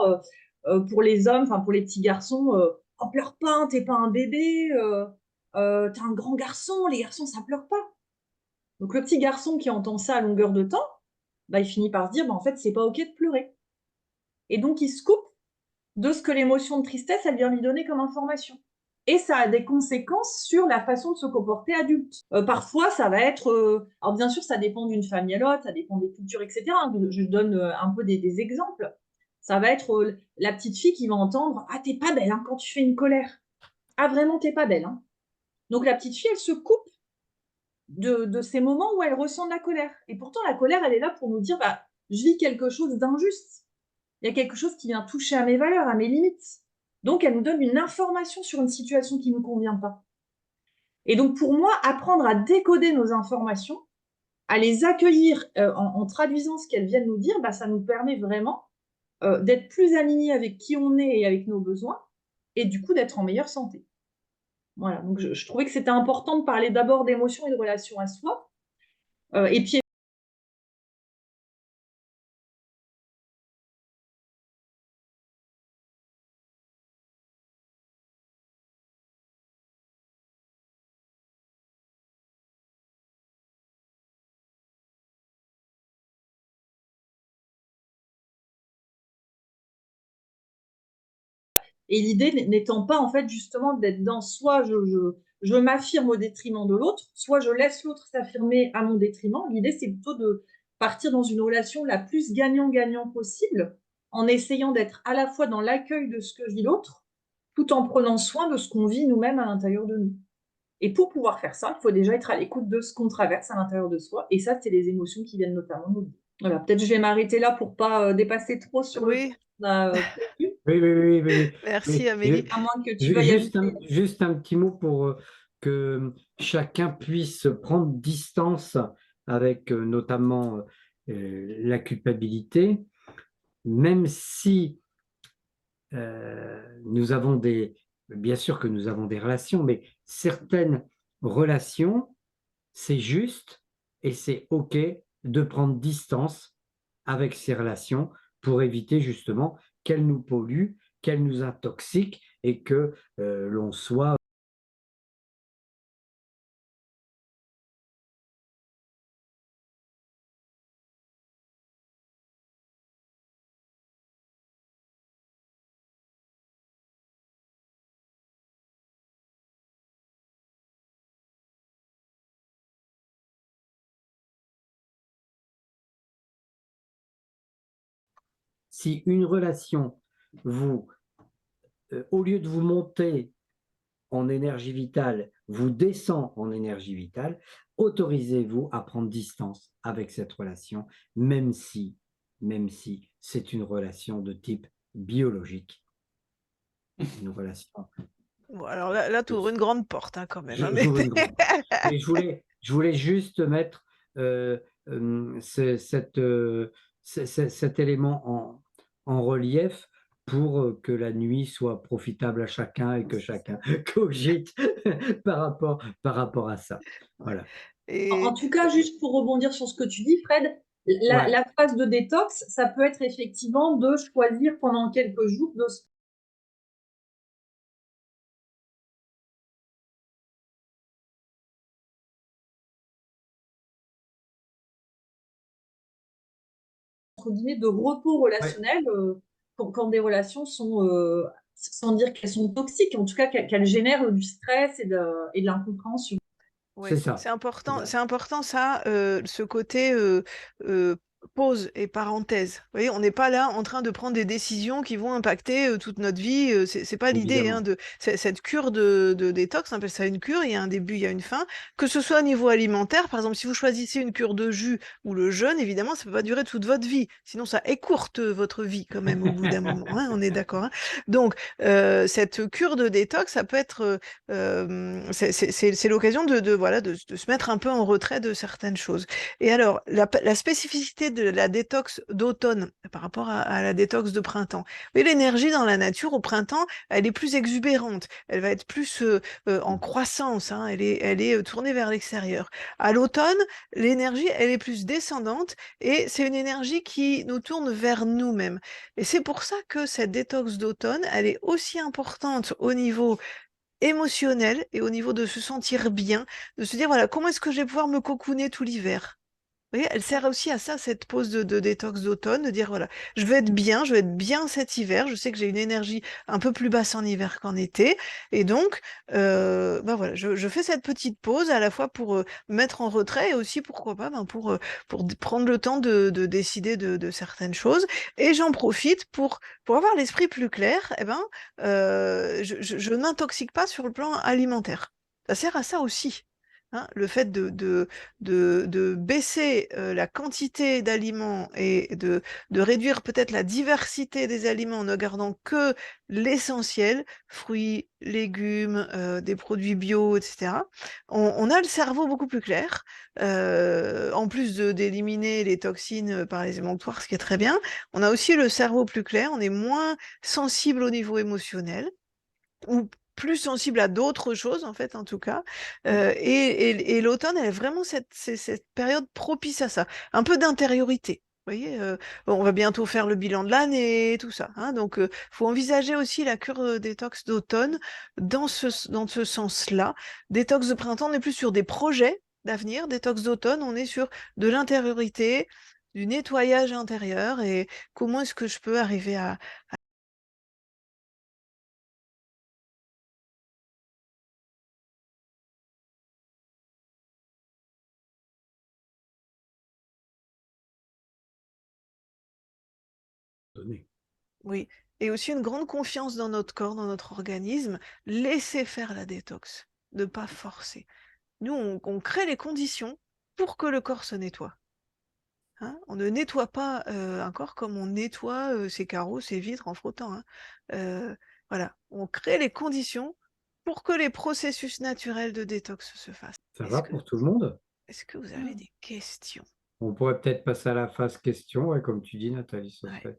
pour les hommes, enfin pour les petits garçons, oh, pleure pas, hein, t'es pas un bébé, t'es un grand garçon, les garçons, ça pleure pas. Donc le petit garçon qui entend ça à longueur de temps, bah, il finit par se dire, bah, en fait, c'est pas OK de pleurer. Et donc, il se coupe de ce que l'émotion de tristesse, elle vient lui donner comme information. Et ça a des conséquences sur la façon de se comporter adulte. Parfois, ça va être... alors bien sûr, ça dépend d'une famille à l'autre, ça dépend des cultures, etc. Je donne un peu des exemples. Ça va être la petite fille qui va entendre « Ah, t'es pas belle hein, quand tu fais une colère. Ah, vraiment, t'es pas belle. Hein. » Donc la petite fille, elle se coupe de ces moments où elle ressent de la colère. Et pourtant, la colère, elle est là pour nous dire bah, « Je vis quelque chose d'injuste. Il y a quelque chose qui vient toucher à mes valeurs, à mes limites. » Donc, elle nous donne une information sur une situation qui ne nous convient pas. Et donc, pour moi, apprendre à décoder nos informations, à les accueillir en traduisant ce qu'elles viennent nous dire, bah, ça nous permet vraiment d'être plus aligné avec qui on est et avec nos besoins, et du coup d'être en meilleure santé. Voilà, donc je trouvais que c'était important de parler d'abord d'émotions et de relations à soi, et puis et l'idée n'étant pas en fait justement d'être dans soit je m'affirme au détriment de l'autre, soit je laisse l'autre s'affirmer à mon détriment. L'idée, c'est plutôt de partir dans une relation la plus gagnant-gagnant possible, en essayant d'être à la fois dans l'accueil de ce que vit l'autre, tout en prenant soin de ce qu'on vit nous-mêmes à l'intérieur de nous. Et pour pouvoir faire ça, il faut déjà être à l'écoute de ce qu'on traverse à l'intérieur de soi. Et ça, c'est les émotions qui viennent notamment nous. Voilà, peut-être je vais m'arrêter là pour pas dépasser trop sur le temps Oui, qu'on a prévu, Oui, oui, oui, oui, merci oui. Amélie. à moins que tu veuilles ajouter. Juste un petit mot pour que chacun puisse prendre distance avec notamment la culpabilité, même si nous avons bien sûr que nous avons des relations, mais certaines relations, c'est juste et c'est OK de prendre distance avec ces relations pour éviter justement qu'elles nous polluent, qu'elles nous intoxiquent et que l'on soit si une relation vous, au lieu de vous monter en énergie vitale, vous descend en énergie vitale, autorisez-vous à prendre distance avec cette relation, même si c'est une relation de type biologique, une relation. Bon, alors là tu ouvres une grande porte hein, quand même. Hein, J'ouvre une grande porte. Mais je voulais juste mettre cet élément en relief pour que la nuit soit profitable à chacun et que chacun cogite par rapport à ça. Voilà. En Et tout cas, juste pour rebondir sur ce que tu dis, Fred, Ouais. la phase de détox, ça peut être effectivement de choisir pendant quelques jours de se entre guillemets, de repos Ouais. relationnel quand des relations sont, sans dire qu'elles sont toxiques, en tout cas qu'elles génèrent du stress et de l'incompréhension. C'est ouais, ça. Voilà. c'est important ça, ce côté pause et parenthèse. Vous voyez, on n'est pas là en train de prendre des décisions qui vont impacter toute notre vie. C'est pas l'idée hein, Évidemment. de cette cure de détox. On appelle ça une cure. Il y a un début, il y a une fin. Que ce soit au niveau alimentaire, par exemple, si vous choisissez une cure de jus ou le jeûne, évidemment, ça peut pas durer toute votre vie. Sinon, ça écourte votre vie quand même au bout d'un moment. Hein, on est d'accord. Hein. Donc, cette cure de détox, ça peut être c'est l'occasion voilà, de se mettre un peu en retrait de certaines choses. Et alors, la spécificité de la détox d'automne par rapport à la détox de printemps. Mais l'énergie dans la nature au printemps, elle est plus exubérante, elle va être plus en croissance, hein, elle est tournée vers l'extérieur. À l'automne, l'énergie, elle est plus descendante et c'est une énergie qui nous tourne vers nous-mêmes. Et c'est pour ça que cette détox d'automne, elle est aussi importante au niveau émotionnel et au niveau de se sentir bien, de se dire voilà, comment est-ce que je vais pouvoir me cocooner tout l'hiver? Vous voyez, elle sert aussi à ça, cette pause de détox d'automne, de dire voilà, je vais être bien cet hiver, je sais que j'ai une énergie un peu plus basse en hiver qu'en été, et donc, bah voilà, je fais cette petite pause à la fois pour me mettre en retrait et aussi, pourquoi pas, ben pour prendre le temps de décider de certaines choses, et j'en profite pour avoir l'esprit plus clair, eh ben, je n'intoxique pas sur le plan alimentaire. Ça sert à ça aussi. Hein, le fait de baisser la quantité d'aliments et de réduire peut-être la diversité des aliments en ne gardant que l'essentiel, fruits, légumes, des produits bio, etc., on a le cerveau beaucoup plus clair, en plus d'éliminer les toxines par les émonctoires, ce qui est très bien, on a aussi le cerveau plus clair, on est moins sensible au niveau émotionnel, ou plus sensible à d'autres choses, en fait, en tout cas. Et l'automne, elle est vraiment cette période propice à ça. Un peu d'intériorité. Vous voyez, bon, on va bientôt faire le bilan de l'année et tout ça. Hein, donc, faut envisager aussi la cure détox d'automne dans ce sens-là. Détox de printemps, on est plus sur des projets d'avenir. Détox d'automne, on est sur de l'intériorité, du nettoyage intérieur et comment est-ce que je peux arriver à donner. Oui, et aussi une grande confiance dans notre corps, dans notre organisme, laisser faire la détox, ne pas forcer. Nous, on crée les conditions pour que le corps se nettoie. Hein, on ne nettoie pas un corps comme on nettoie ses carreaux, ses vitres en frottant. Hein. Voilà, on crée les conditions pour que les processus naturels de détox se fassent. Ça va pour tout le monde? Est-ce que vous avez des questions? On pourrait peut-être passer à la phase question, ouais, comme tu dis, Nathalie, ce Ouais. serait.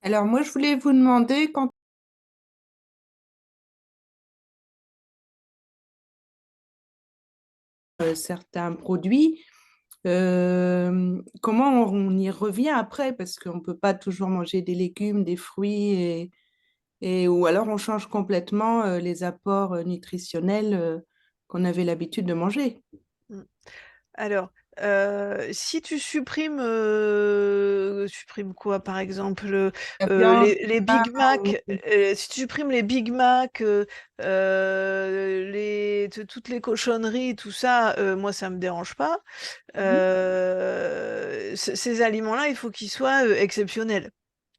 Alors moi, je voulais vous demander, quand certains produits, comment on y revient après? Parce qu'on ne peut pas toujours manger des légumes, des fruits, ou alors on change complètement les apports nutritionnels qu'on avait l'habitude de manger. Mm. Alors, si tu supprimes, supprimes quoi, par exemple, La viande, les pain, Big Mac, si tu supprimes les Big Mac, toutes les cochonneries, tout ça, moi, ça me dérange pas. Ces aliments-là, il faut qu'ils soient exceptionnels.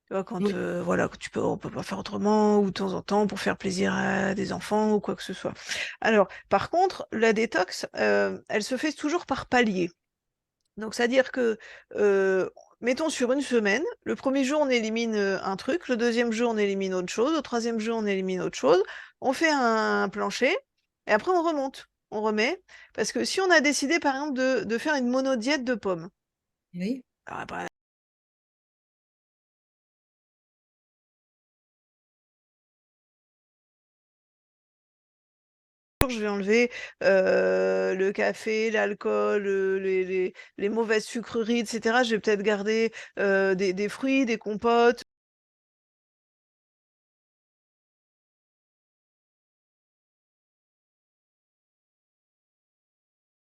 Tu vois, quand Oui. voilà, on peut pas faire autrement, ou de temps en temps pour faire plaisir à des enfants ou quoi que ce soit. Alors, par contre, la détox, elle se fait toujours par palier. Donc, c'est-à-dire que, mettons sur une semaine, le premier jour, on élimine un truc, le deuxième jour, on élimine autre chose, le troisième jour, on élimine autre chose, on fait un plancher, et après, on remonte, on remet. Parce que si on a décidé, par exemple, de faire une monodiète de pommes, oui. alors, après, je vais enlever le café, l'alcool, les mauvaises sucreries, etc. Je vais peut-être garder des fruits, des compotes.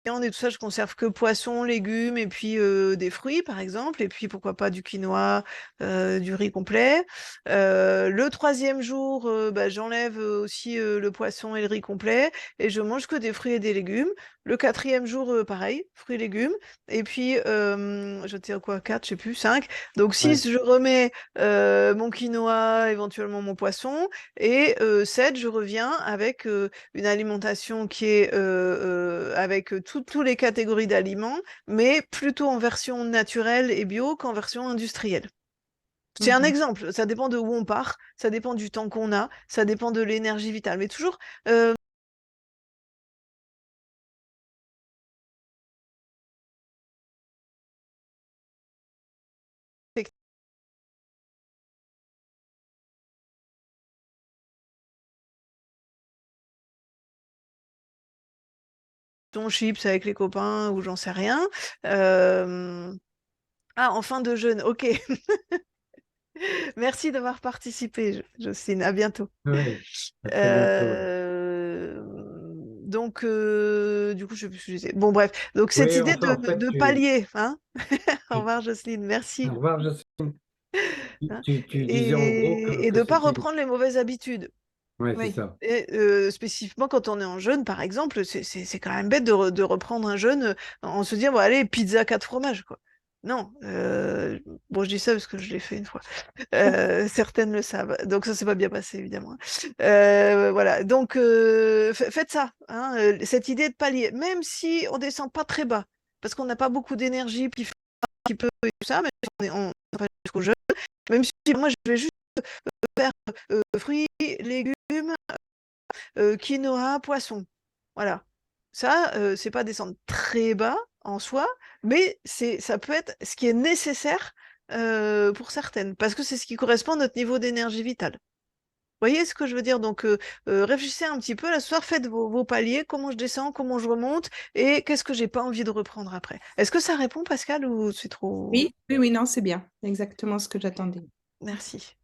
Et tout ça, je conserve que poissons, légumes et puis des fruits, par exemple, et puis pourquoi pas du quinoa, du riz complet. Le troisième jour, bah, j'enlève aussi le poisson et le riz complet et je mange que des fruits et des légumes. Le quatrième jour, pareil, fruits et légumes. Et puis, je tiens quoi, 4, je sais plus, 5. Donc Ouais. 6, je remets mon quinoa, éventuellement mon poisson. Et 7, je reviens avec une alimentation qui est avec tous les catégories d'aliments, mais plutôt en version naturelle et bio qu'en version industrielle. C'est un exemple, ça dépend de où on part, ça dépend du temps qu'on a, ça dépend de l'énergie vitale, mais toujours ton chips avec les copains ou j'en sais rien. Ah, en fin de jeûne, ok. Merci d'avoir participé, Jocelyne. À bientôt. Ouais. À très bientôt. Ouais. Donc, du coup, je sais plus ce que je disais. Bon, bref. Donc, cette Oui, idée enfin, en fait, de palier, hein. Au revoir, Jocelyne. au Merci. revoir, Jocelyne. Hein. Tu disais en gros Et que de ne ce pas qui. reprendre les mauvaises habitudes. Ouais, c'est Oui. ça. Et, spécifiquement quand on est en jeûne, par exemple, c'est quand même bête de reprendre un jeûne en se disant, bon, allez, pizza 4 fromages, quoi. Non, bon, je dis ça parce que je l'ai fait une fois. Certaines le savent, donc ça s'est pas bien passé, évidemment. Voilà, donc faites ça, hein, cette idée de palier, même si on descend pas très bas, parce qu'on n'a pas beaucoup d'énergie, puis un petit peu et tout ça, même si on va jusqu'au jeu, même si moi je vais juste faire fruits, légumes, quinoa, poisson. Voilà. Ça, c'est pas descendre très bas en soi, mais ça peut être ce qui est nécessaire pour certaines, parce que c'est ce qui correspond à notre niveau d'énergie vitale. Vous voyez ce que je veux dire? Donc, réfléchissez un petit peu là ce soir, faites vos paliers, comment je descends, comment je remonte, et qu'est-ce que j'ai pas envie de reprendre après. Est-ce que ça répond, Pascal, ou c'est trop... Oui, oui, oui, non, c'est bien. Exactement ce que j'attendais. Merci.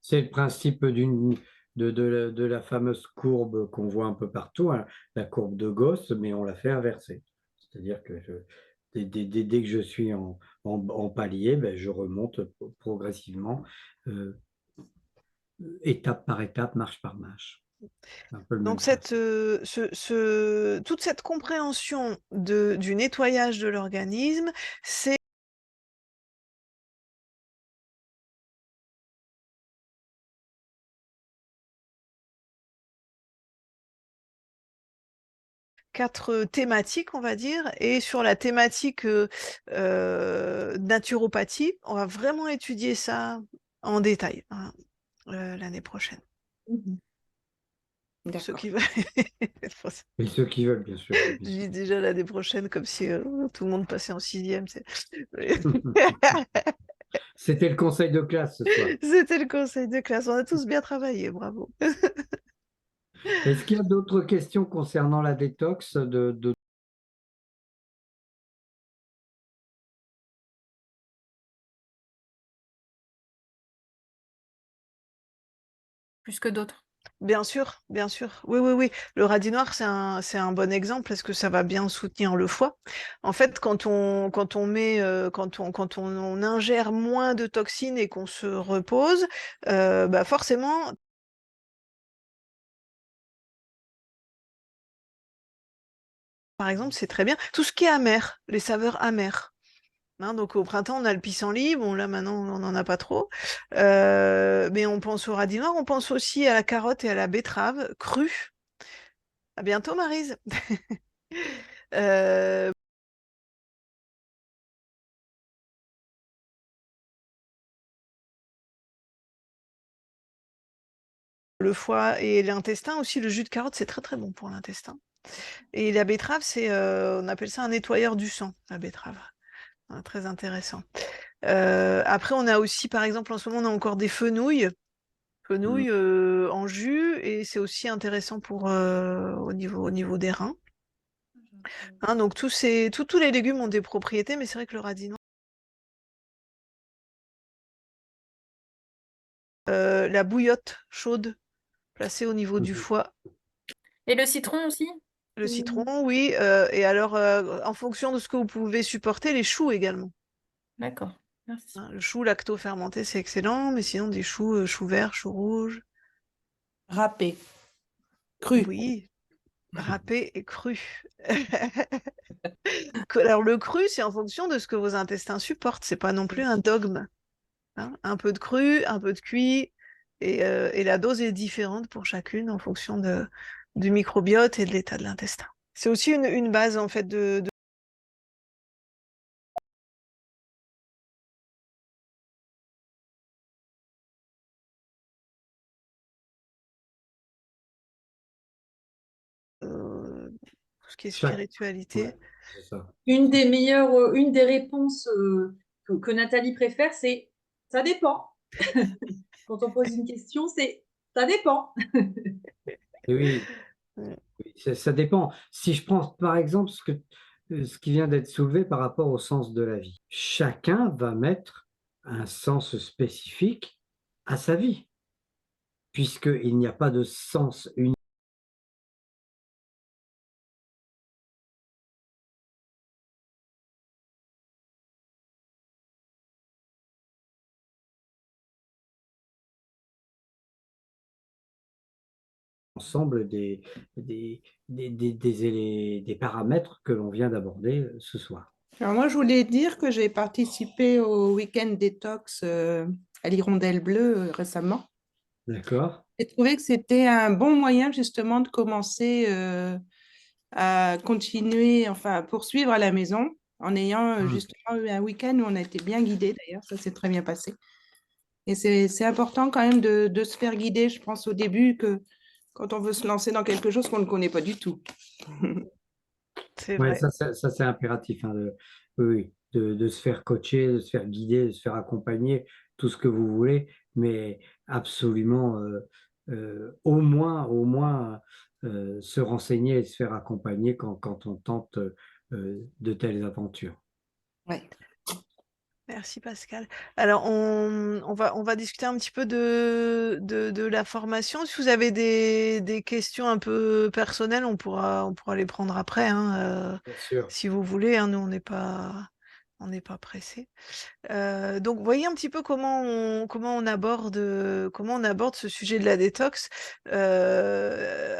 C'est le principe de la fameuse courbe qu'on voit un peu partout, hein, la courbe de Gauss, mais on la fait inversée. C'est-à-dire que dès que je suis en palier, ben, je remonte progressivement, étape par étape, marche par marche. Un peu le même Donc, principe. toute cette compréhension du nettoyage de l'organisme, c'est quatre thématiques, on va dire, et sur la thématique naturopathie, on va vraiment étudier ça en détail, hein, l'année prochaine. Mhm. Ceux D'accord. qui veulent. Et ceux qui veulent, bien sûr. Je dis déjà l'année prochaine comme si tout le monde passait en sixième. C'était le conseil de classe ce soir. C'était le conseil de classe. On a tous bien travaillé, bravo. Est-ce qu'il y a d'autres questions concernant la détox Plus que d'autres. Bien sûr, bien sûr. Oui, oui, oui. Le radis noir, c'est un bon exemple parce que ça va bien soutenir le foie. En fait, quand on ingère moins de toxines et qu'on se repose, bah forcément, par exemple, c'est très bien. Tout ce qui est amer, les saveurs amères. Hein, donc au printemps, on a le pissenlit. Bon, là maintenant, on n'en a pas trop. Mais on pense au radis noir. On pense aussi à la carotte et à la betterave crue. À bientôt, Maryse. Euh, le foie et l'intestin aussi, le jus de carotte, c'est très très bon pour l'intestin. Et la betterave, on appelle ça un nettoyeur du sang, la betterave. Hein, très intéressant. Après, on a aussi, par exemple, en ce moment, on a encore des fenouilles en jus, et c'est aussi intéressant pour au niveau des reins. Hein, donc tous les légumes ont des propriétés, mais c'est vrai que le radis noir, la bouillotte chaude placée au niveau du foie. Et le citron aussi? Le Ou- citron, oui. Et alors, en fonction de ce que vous pouvez supporter, les choux également. D'accord, merci. Hein, le chou lacto-fermenté, c'est excellent, mais sinon, des choux, choux verts, choux rouges. Râpé, cru. Oui, râpé et cru. Alors, le cru, c'est en fonction de ce que vos intestins supportent. C'est pas non plus un dogme. Hein. Un peu de cru, un peu de cuit. Et la dose est différente pour chacune en fonction du microbiote et de l'état de l'intestin. C'est aussi une base, en fait, tout ce qui est chaque... spiritualité. Ouais, c'est ça. Une des réponses que Nathalie préfère, c'est ça dépend. Quand on pose une question, c'est ça dépend. Et oui, Mm. oui, ça dépend. Si je prends par exemple ce qui vient d'être soulevé par rapport au sens de la vie, chacun va mettre un sens spécifique à sa vie, puisqu'il n'y a pas de sens unique ensemble des paramètres que l'on vient d'aborder ce soir. Alors moi, je voulais dire que j'ai participé au week-end détox à l'Hirondelle Bleue récemment. D'accord? J'ai trouvé que c'était un bon moyen justement de commencer à continuer, enfin à poursuivre à la maison en ayant Hmm. justement eu un week-end où on a été bien guidés d'ailleurs, ça s'est très bien passé. Et c'est important quand même de se faire guider, je pense au début que quand on veut se lancer dans quelque chose qu'on ne connaît pas du tout. C'est Ouais, vrai. ça c'est impératif, hein, oui, oui, de se faire coacher, de se faire guider, de se faire accompagner, tout ce que vous voulez, mais absolument, au moins se renseigner et se faire accompagner quand on tente de telles aventures. Ouais. Merci Pascal. Alors, on va discuter un petit peu de la formation. Si vous avez des questions un peu personnelles, on pourra les prendre après, hein, Bien sûr. si vous voulez, hein, nous, on n'est pas pressés. Donc, voyez un petit peu comment on aborde ce sujet de la détox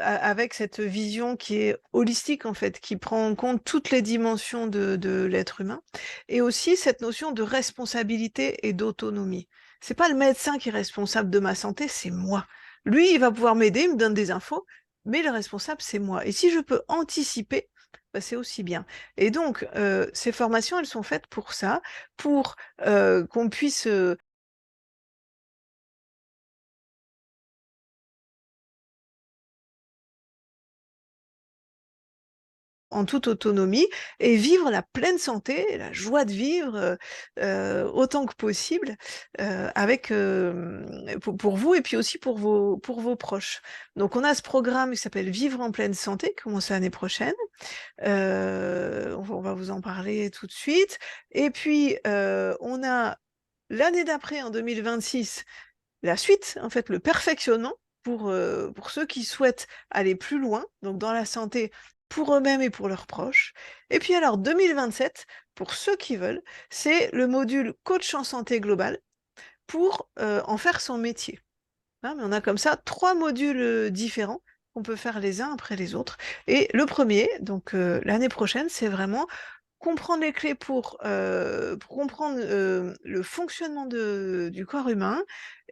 avec cette vision qui est holistique en fait, qui prend en compte toutes les dimensions de l'être humain, et aussi cette notion de responsabilité et d'autonomie. C'est pas le médecin qui est responsable de ma santé, c'est moi. Lui, il va pouvoir m'aider, il me donne des infos, mais le responsable, c'est moi. Et si je peux anticiper, bah, c'est aussi bien. Et donc, ces formations, elles sont faites pour ça, pour qu'on puisse en toute autonomie et vivre la pleine santé, la joie de vivre autant que possible pour vous et puis aussi pour vos proches. Donc on a ce programme qui s'appelle Vivre en pleine santé, qui commence l'année prochaine. On va vous en parler tout de suite. Et puis on a l'année d'après, en 2026, la suite, en fait, le perfectionnement pour ceux qui souhaitent aller plus loin, donc dans la santé pour eux-mêmes et pour leurs proches. Et puis alors, 2027, pour ceux qui veulent, c'est le module coach en santé globale pour en faire son métier. Hein, mais on a comme ça 3 modules différents qu'on peut faire les uns après les autres. Et le premier, donc l'année prochaine, c'est vraiment comprendre les clés pour comprendre le fonctionnement du corps humain,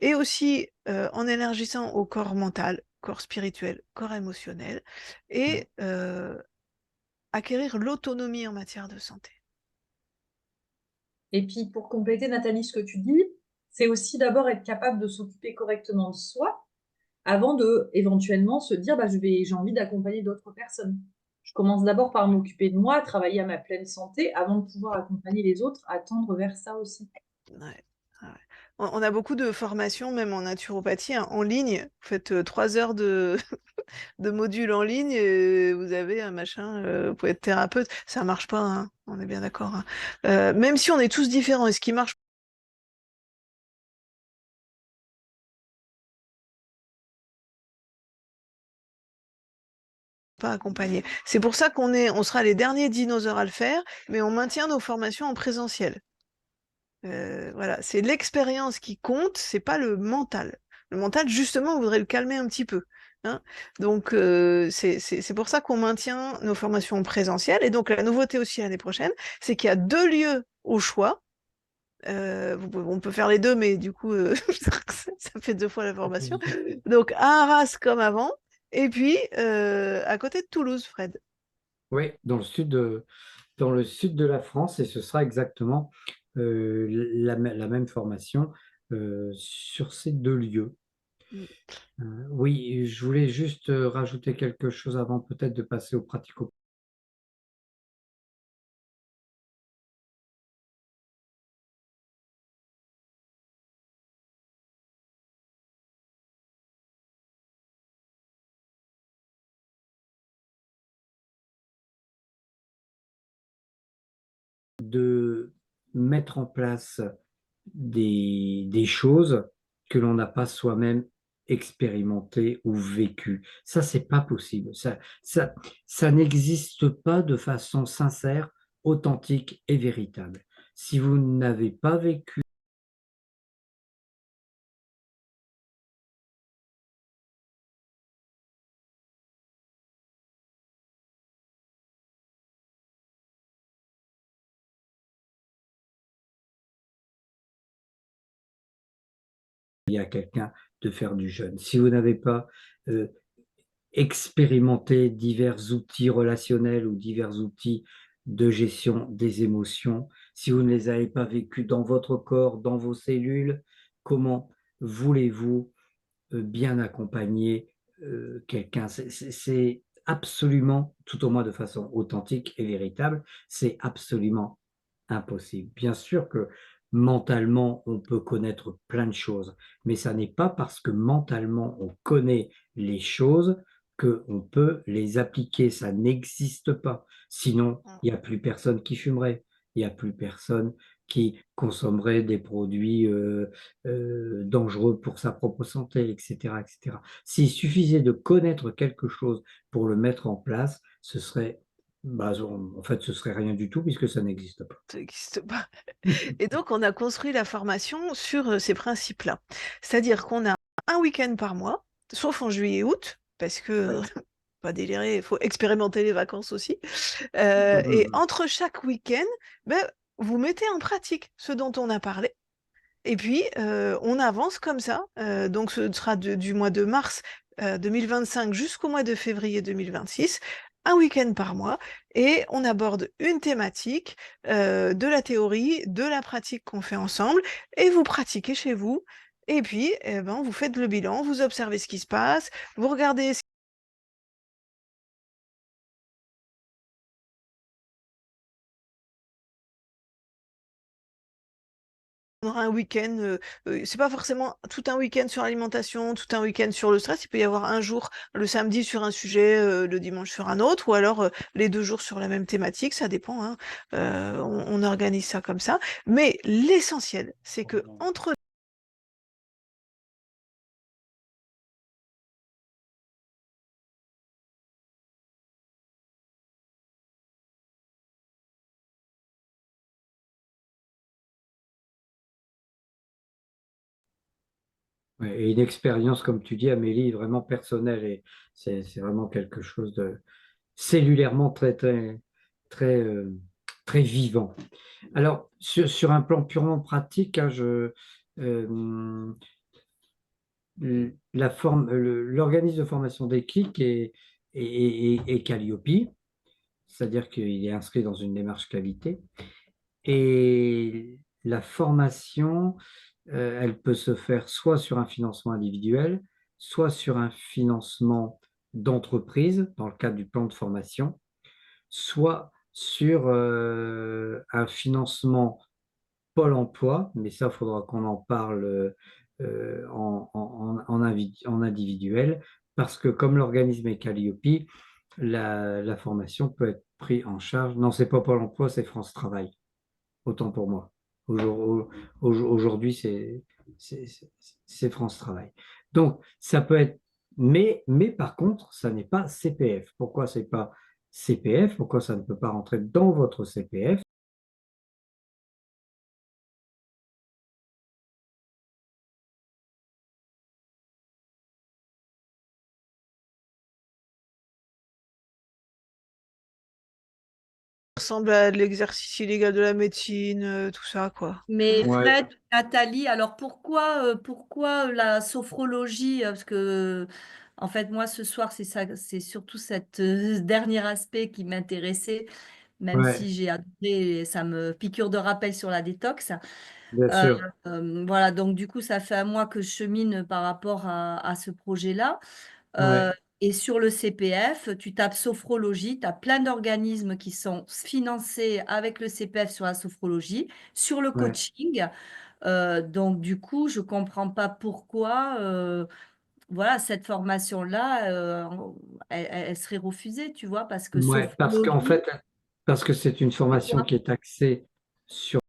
et aussi en élargissant au corps mental, corps spirituel, corps émotionnel, et acquérir l'autonomie en matière de santé. Et puis, pour compléter, Nathalie, ce que tu dis, c'est aussi d'abord être capable de s'occuper correctement de soi avant de éventuellement se dire, bah, j'ai envie d'accompagner d'autres personnes. Je commence d'abord par m'occuper de moi, travailler à ma pleine santé avant de pouvoir accompagner les autres à tendre vers ça aussi. Ouais, ouais. On a beaucoup de formations, même en naturopathie, hein, en ligne. Vous faites 3 heures de modules en ligne et vous avez un machin, vous pouvez être thérapeute. Ça marche pas, hein, on est bien d'accord, hein. Même si on est tous différents, et ce qui marche pas accompagné. C'est pour ça on sera les derniers dinosaures à le faire, mais on maintient nos formations en présentiel. Voilà, c'est l'expérience qui compte, c'est pas le mental. Le mental, justement, on voudrait le calmer un petit peu, hein. Donc, c'est pour ça qu'on maintient nos formations en présentiel. Et donc, la nouveauté aussi l'année prochaine, c'est qu'il y a 2 lieux au choix. On peut faire les deux, mais du coup, ça fait 2 fois la formation. Donc, à Arras comme avant, et puis à côté de Toulouse, Fred. Oui, dans le sud de la France, et ce sera exactement la même formation sur ces 2 lieux. Mm. Oui, je voulais juste rajouter quelque chose avant peut-être de passer aux pratico de mettre en place des choses que l'on n'a pas soi-même expérimentées ou vécues. Ça, c'est pas possible. Ça n'existe pas de façon sincère, authentique et véritable. Si vous n'avez pas vécu à quelqu'un de faire du jeûne. Si vous n'avez pas expérimenté divers outils relationnels ou divers outils de gestion des émotions, si vous ne les avez pas vécus dans votre corps, dans vos cellules, comment voulez-vous bien accompagner quelqu'un? C'est absolument, tout au moins de façon authentique et véritable, c'est absolument impossible. Bien sûr que mentalement, on peut connaître plein de choses, mais ça n'est pas parce que mentalement, on connaît les choses qu'on peut les appliquer. Ça n'existe pas. Sinon, il n'y a plus personne qui fumerait. Il n'y a plus personne qui consommerait des produits dangereux pour sa propre santé, etc., etc. S'il suffisait de connaître quelque chose pour le mettre en place, ce serait, en fait, ce serait rien du tout puisque ça n'existe pas. Ça n'existe pas. Et donc, on a construit la formation sur ces principes-là. C'est-à-dire qu'on a un week-end par mois, sauf en juillet et août, parce que, pas délirer, il faut expérimenter les vacances aussi. Et entre chaque week-end, ben, vous mettez en pratique ce dont on a parlé. Et puis, on avance comme ça. Donc, ce sera du mois de mars 2025 jusqu'au mois de février 2026, un week-end par mois, et on aborde une thématique, de la théorie, de la pratique qu'on fait ensemble, et vous pratiquez chez vous. Et puis, eh ben, vous faites le bilan, vous observez ce qui se passe, vous regardez on aura un week-end, c'est pas forcément tout un week-end sur l'alimentation, tout un week-end sur le stress. Il peut y avoir un jour, le samedi sur un sujet, le dimanche sur un autre, ou alors les 2 jours sur la même thématique, ça dépend, hein. On organise ça comme ça. Mais l'essentiel, c'est que entre Ouais, et une expérience, comme tu dis, Amélie, vraiment personnelle, et c'est vraiment quelque chose de cellulairement très, très, très, très vivant. Alors, sur un plan purement pratique, hein, euh, l'organisme de formation des clics est Calliope, c'est-à-dire qu'il est inscrit dans une démarche qualité. Et la formation, elle peut se faire soit sur un financement individuel, soit sur un financement d'entreprise dans le cadre du plan de formation, soit sur un financement Pôle emploi, mais ça, il faudra qu'on en parle en individuel, parce que comme l'organisme est Calliope, la formation peut être prise en charge. Non, c'est pas Pôle emploi, c'est France Travail, autant pour moi. Aujourd'hui, c'est France Travail. Donc, ça peut être, mais par contre, ça n'est pas CPF. Pourquoi c'est pas CPF? Pourquoi ça ne peut pas rentrer dans votre CPF? ressemble à de l'exercice illégal de la médecine, tout ça, quoi. Mais Ouais. Fred, Nathalie, alors pourquoi la sophrologie? Parce que, en fait, moi, ce soir, c'est ça, c'est surtout cet dernier aspect qui m'intéressait, même Ouais, si j'ai adoré, ça me piqûre de rappel sur la détox. bien Euh, sûr. voilà, donc du coup, ça fait un mois que je chemine par rapport à ce projet-là. Ouais, Et sur le CPF, tu tapes sophrologie, tu as plein d'organismes qui sont financés avec le CPF sur la sophrologie, sur le ouais. coaching. Donc, du coup, je ne comprends pas pourquoi voilà, cette formation-là, elle serait refusée, tu vois, parce que Ouais, parce qu'en sophrologie, fait, parce que c'est une c'est formation quoi? qui est axée sur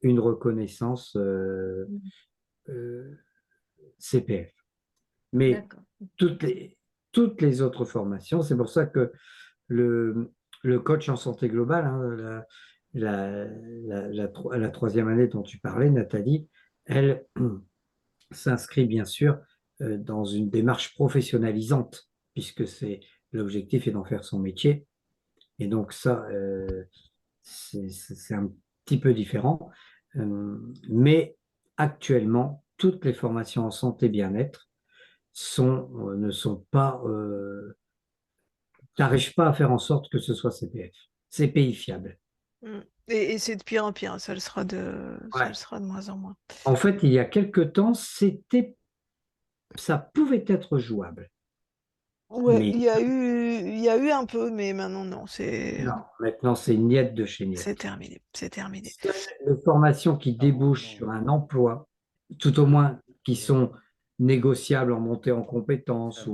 une reconnaissance CPF. Mais D'accord. toutes les autres formations, c'est pour ça que le coach en santé globale, hein, la troisième année dont tu parlais, Nathalie, elle s'inscrit bien sûr dans une démarche professionnalisante, puisque l'objectif est d'en faire son métier. Et donc ça, c'est un petit peu différent. Mais actuellement, toutes les formations en santé bien-être ne sont pas, n'arrivent pas à faire en sorte que ce soit CPF, CPI fiable. Et c'est de pire en pire, ça le sera de Ouais. moins en moins. En fait, il y a quelque temps, ça pouvait être jouable. Ouais, Mais il y a eu un peu, mais maintenant non, non, maintenant c'est niette de chez niette. c'est terminé, c'est terminé. Seules les formations qui débouchent sur un emploi, tout au moins qui sont négociables en montée en compétences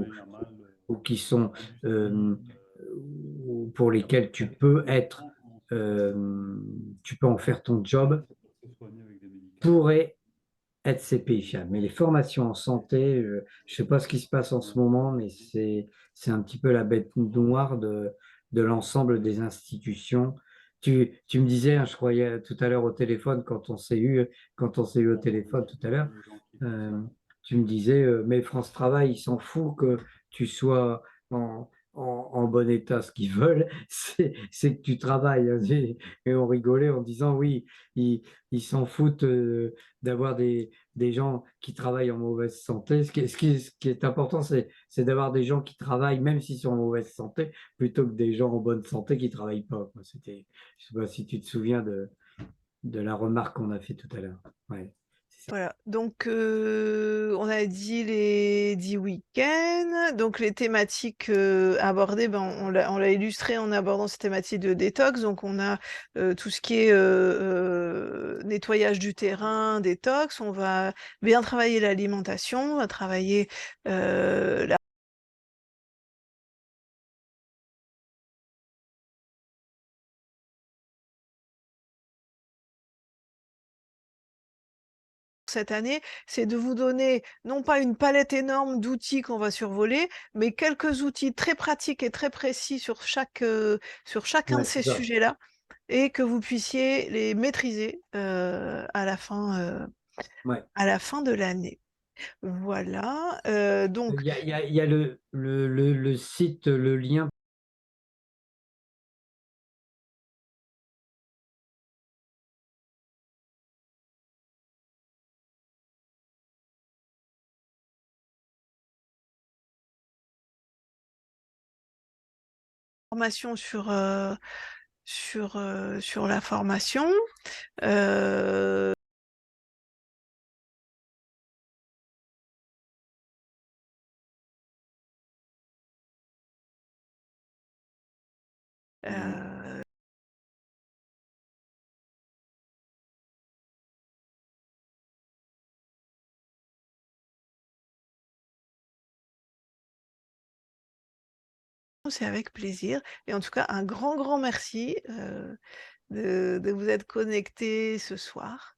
ou qui sont ou pour lesquelles tu peux en faire ton job, pourraient être CPI fiables. Mais les formations en santé, je ne sais pas ce qui se passe en ce moment, mais c'est un petit peu la bête noire de l'ensemble des institutions. Tu me disais, hein, je croyais tout à l'heure au téléphone, quand on s'est eu au téléphone tout à l'heure, tu me disais, mais France Travail, il s'en fout que tu sois en bon état. Ce qu'ils veulent, c'est que tu travailles, hein. Et on rigolait en disant, oui, ils s'en foutent d'avoir des gens qui travaillent en mauvaise santé. Ce qui est important, c'est d'avoir des gens qui travaillent, même s'ils sont en mauvaise santé, plutôt que des gens en bonne santé qui ne travaillent pas, quoi. Je ne sais pas si tu te souviens de la remarque qu'on a fait tout à l'heure. Ouais, c'est ça. Voilà, donc on a dit les 10 week-ends, donc les thématiques abordées, ben, on l'a illustré en abordant ces thématiques de détox, donc on a tout ce qui est nettoyage du terrain, détox, on va bien travailler l'alimentation, on va travailler la cette année, c'est de vous donner non pas une palette énorme d'outils qu'on va survoler, mais quelques outils très pratiques et très précis sur chacun Ouais, de ces c'est ça. sujets-là, et que vous puissiez les maîtriser à la fin Ouais. de l'année. Voilà. Donc, Il y a le site, le lien. formation sur la formation. Euh, euh, c'est avec plaisir. Et en tout cas, un grand merci de vous être connectés ce soir.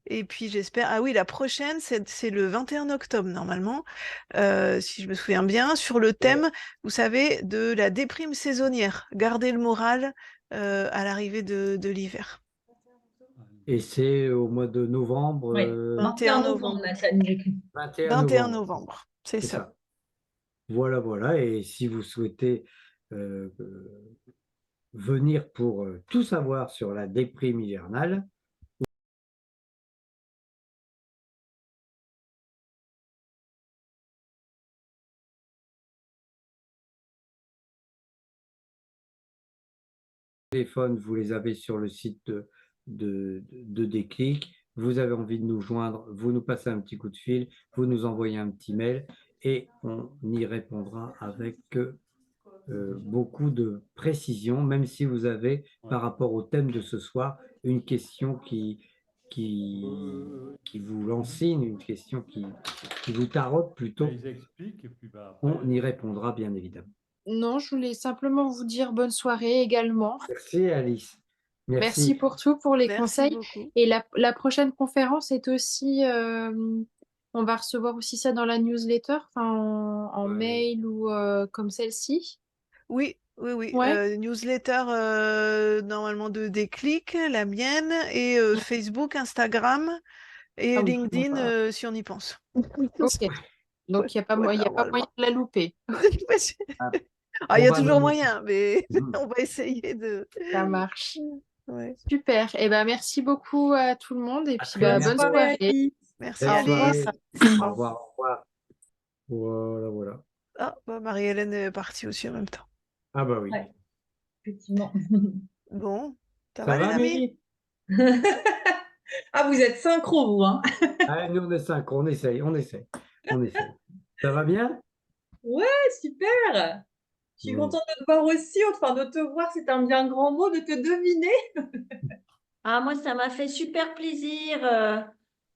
Et puis j'espère, ah oui, la prochaine, c'est le 21 octobre normalement, si je me souviens bien, sur le thème, vous savez, de la déprime saisonnière, garder le moral à l'arrivée de l'hiver. Et c'est au mois de novembre. Oui, 21 21 novembre, novembre. Nathalie, j'ai cru. 21 21 novembre. novembre, c'est C'est ça. ça. Voilà, voilà. Et si vous souhaitez venir pour tout savoir sur la déprime hivernale, téléphone, vous les avez sur le site de Déclic. Vous avez envie de nous joindre, vous nous passez un petit coup de fil, vous nous envoyez un petit mail et on y répondra avec beaucoup de précision, même si vous avez, par rapport au thème de ce soir, une question qui vous lensine, une question qui vous taraude plutôt. On y répondra bien évidemment. Non, je voulais simplement vous dire bonne soirée également. Merci Alice. Merci. pour tout, pour les Merci conseils. beaucoup. Et la prochaine conférence est aussi, on va recevoir aussi ça dans la newsletter, enfin, en Ouais. mail ou comme celle-ci. Oui, oui, oui. Ouais. Newsletter normalement de Déclic, la mienne, et Facebook, Instagram et Ah oui, LinkedIn bon, si on y pense. ok. Donc, il n'y a pas, Ouais, y a pas moyen normalement. de la louper. Ah, Ah, il y a toujours probablement. moyen, mais Mhm. on va essayer de. Ça marche. Ouais. Super. Et ben, merci beaucoup à tout le monde et À puis très bah, Bonne bonne bientôt. soirée, soirée. Alice. Merci Belle Au revoir. Alice. soirée. Au revoir, au revoir. Voilà, voilà. Ah, bah, Marie-Hélène est partie aussi en même temps. Ah bah oui. Ouais, effectivement. Bon, ça Ça va les va, amis? Mélie? Ah, vous êtes synchro, vous, hein? Ah, nous, on est cinq, on essaye, on essaye, on essaye. Ça va bien? Ouais, super. Je suis Mm. contente de te voir aussi, enfin de te voir, c'est un bien grand mot, de te deviner. Ah, moi, ça m'a fait super plaisir.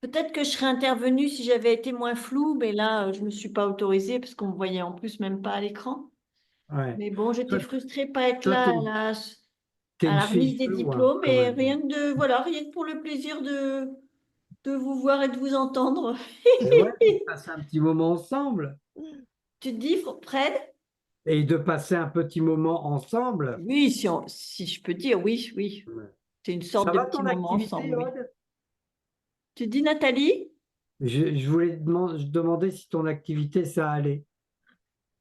Peut-être que je serais intervenue si j'avais été moins floue, mais là, je ne me suis pas autorisée parce qu'on me voyait en plus même pas à l'écran. Ouais. Mais bon, j'étais Toi, frustrée de pas être toi, là t'es à une la remise fille des floue, hein, diplômes, quand et même. rien que voilà, rien que pour le plaisir de vous voir et de vous entendre. Et ouais, de passer un petit moment ensemble. Tu te dis, Fred? Et de passer un petit moment ensemble. Oui, si je peux dire, oui, oui. Ouais. C'est une Ça sorte de va petit ton moment activité, ensemble, oui. Aude? Tu dis, Nathalie? Je voulais demander si ton activité, ça allait.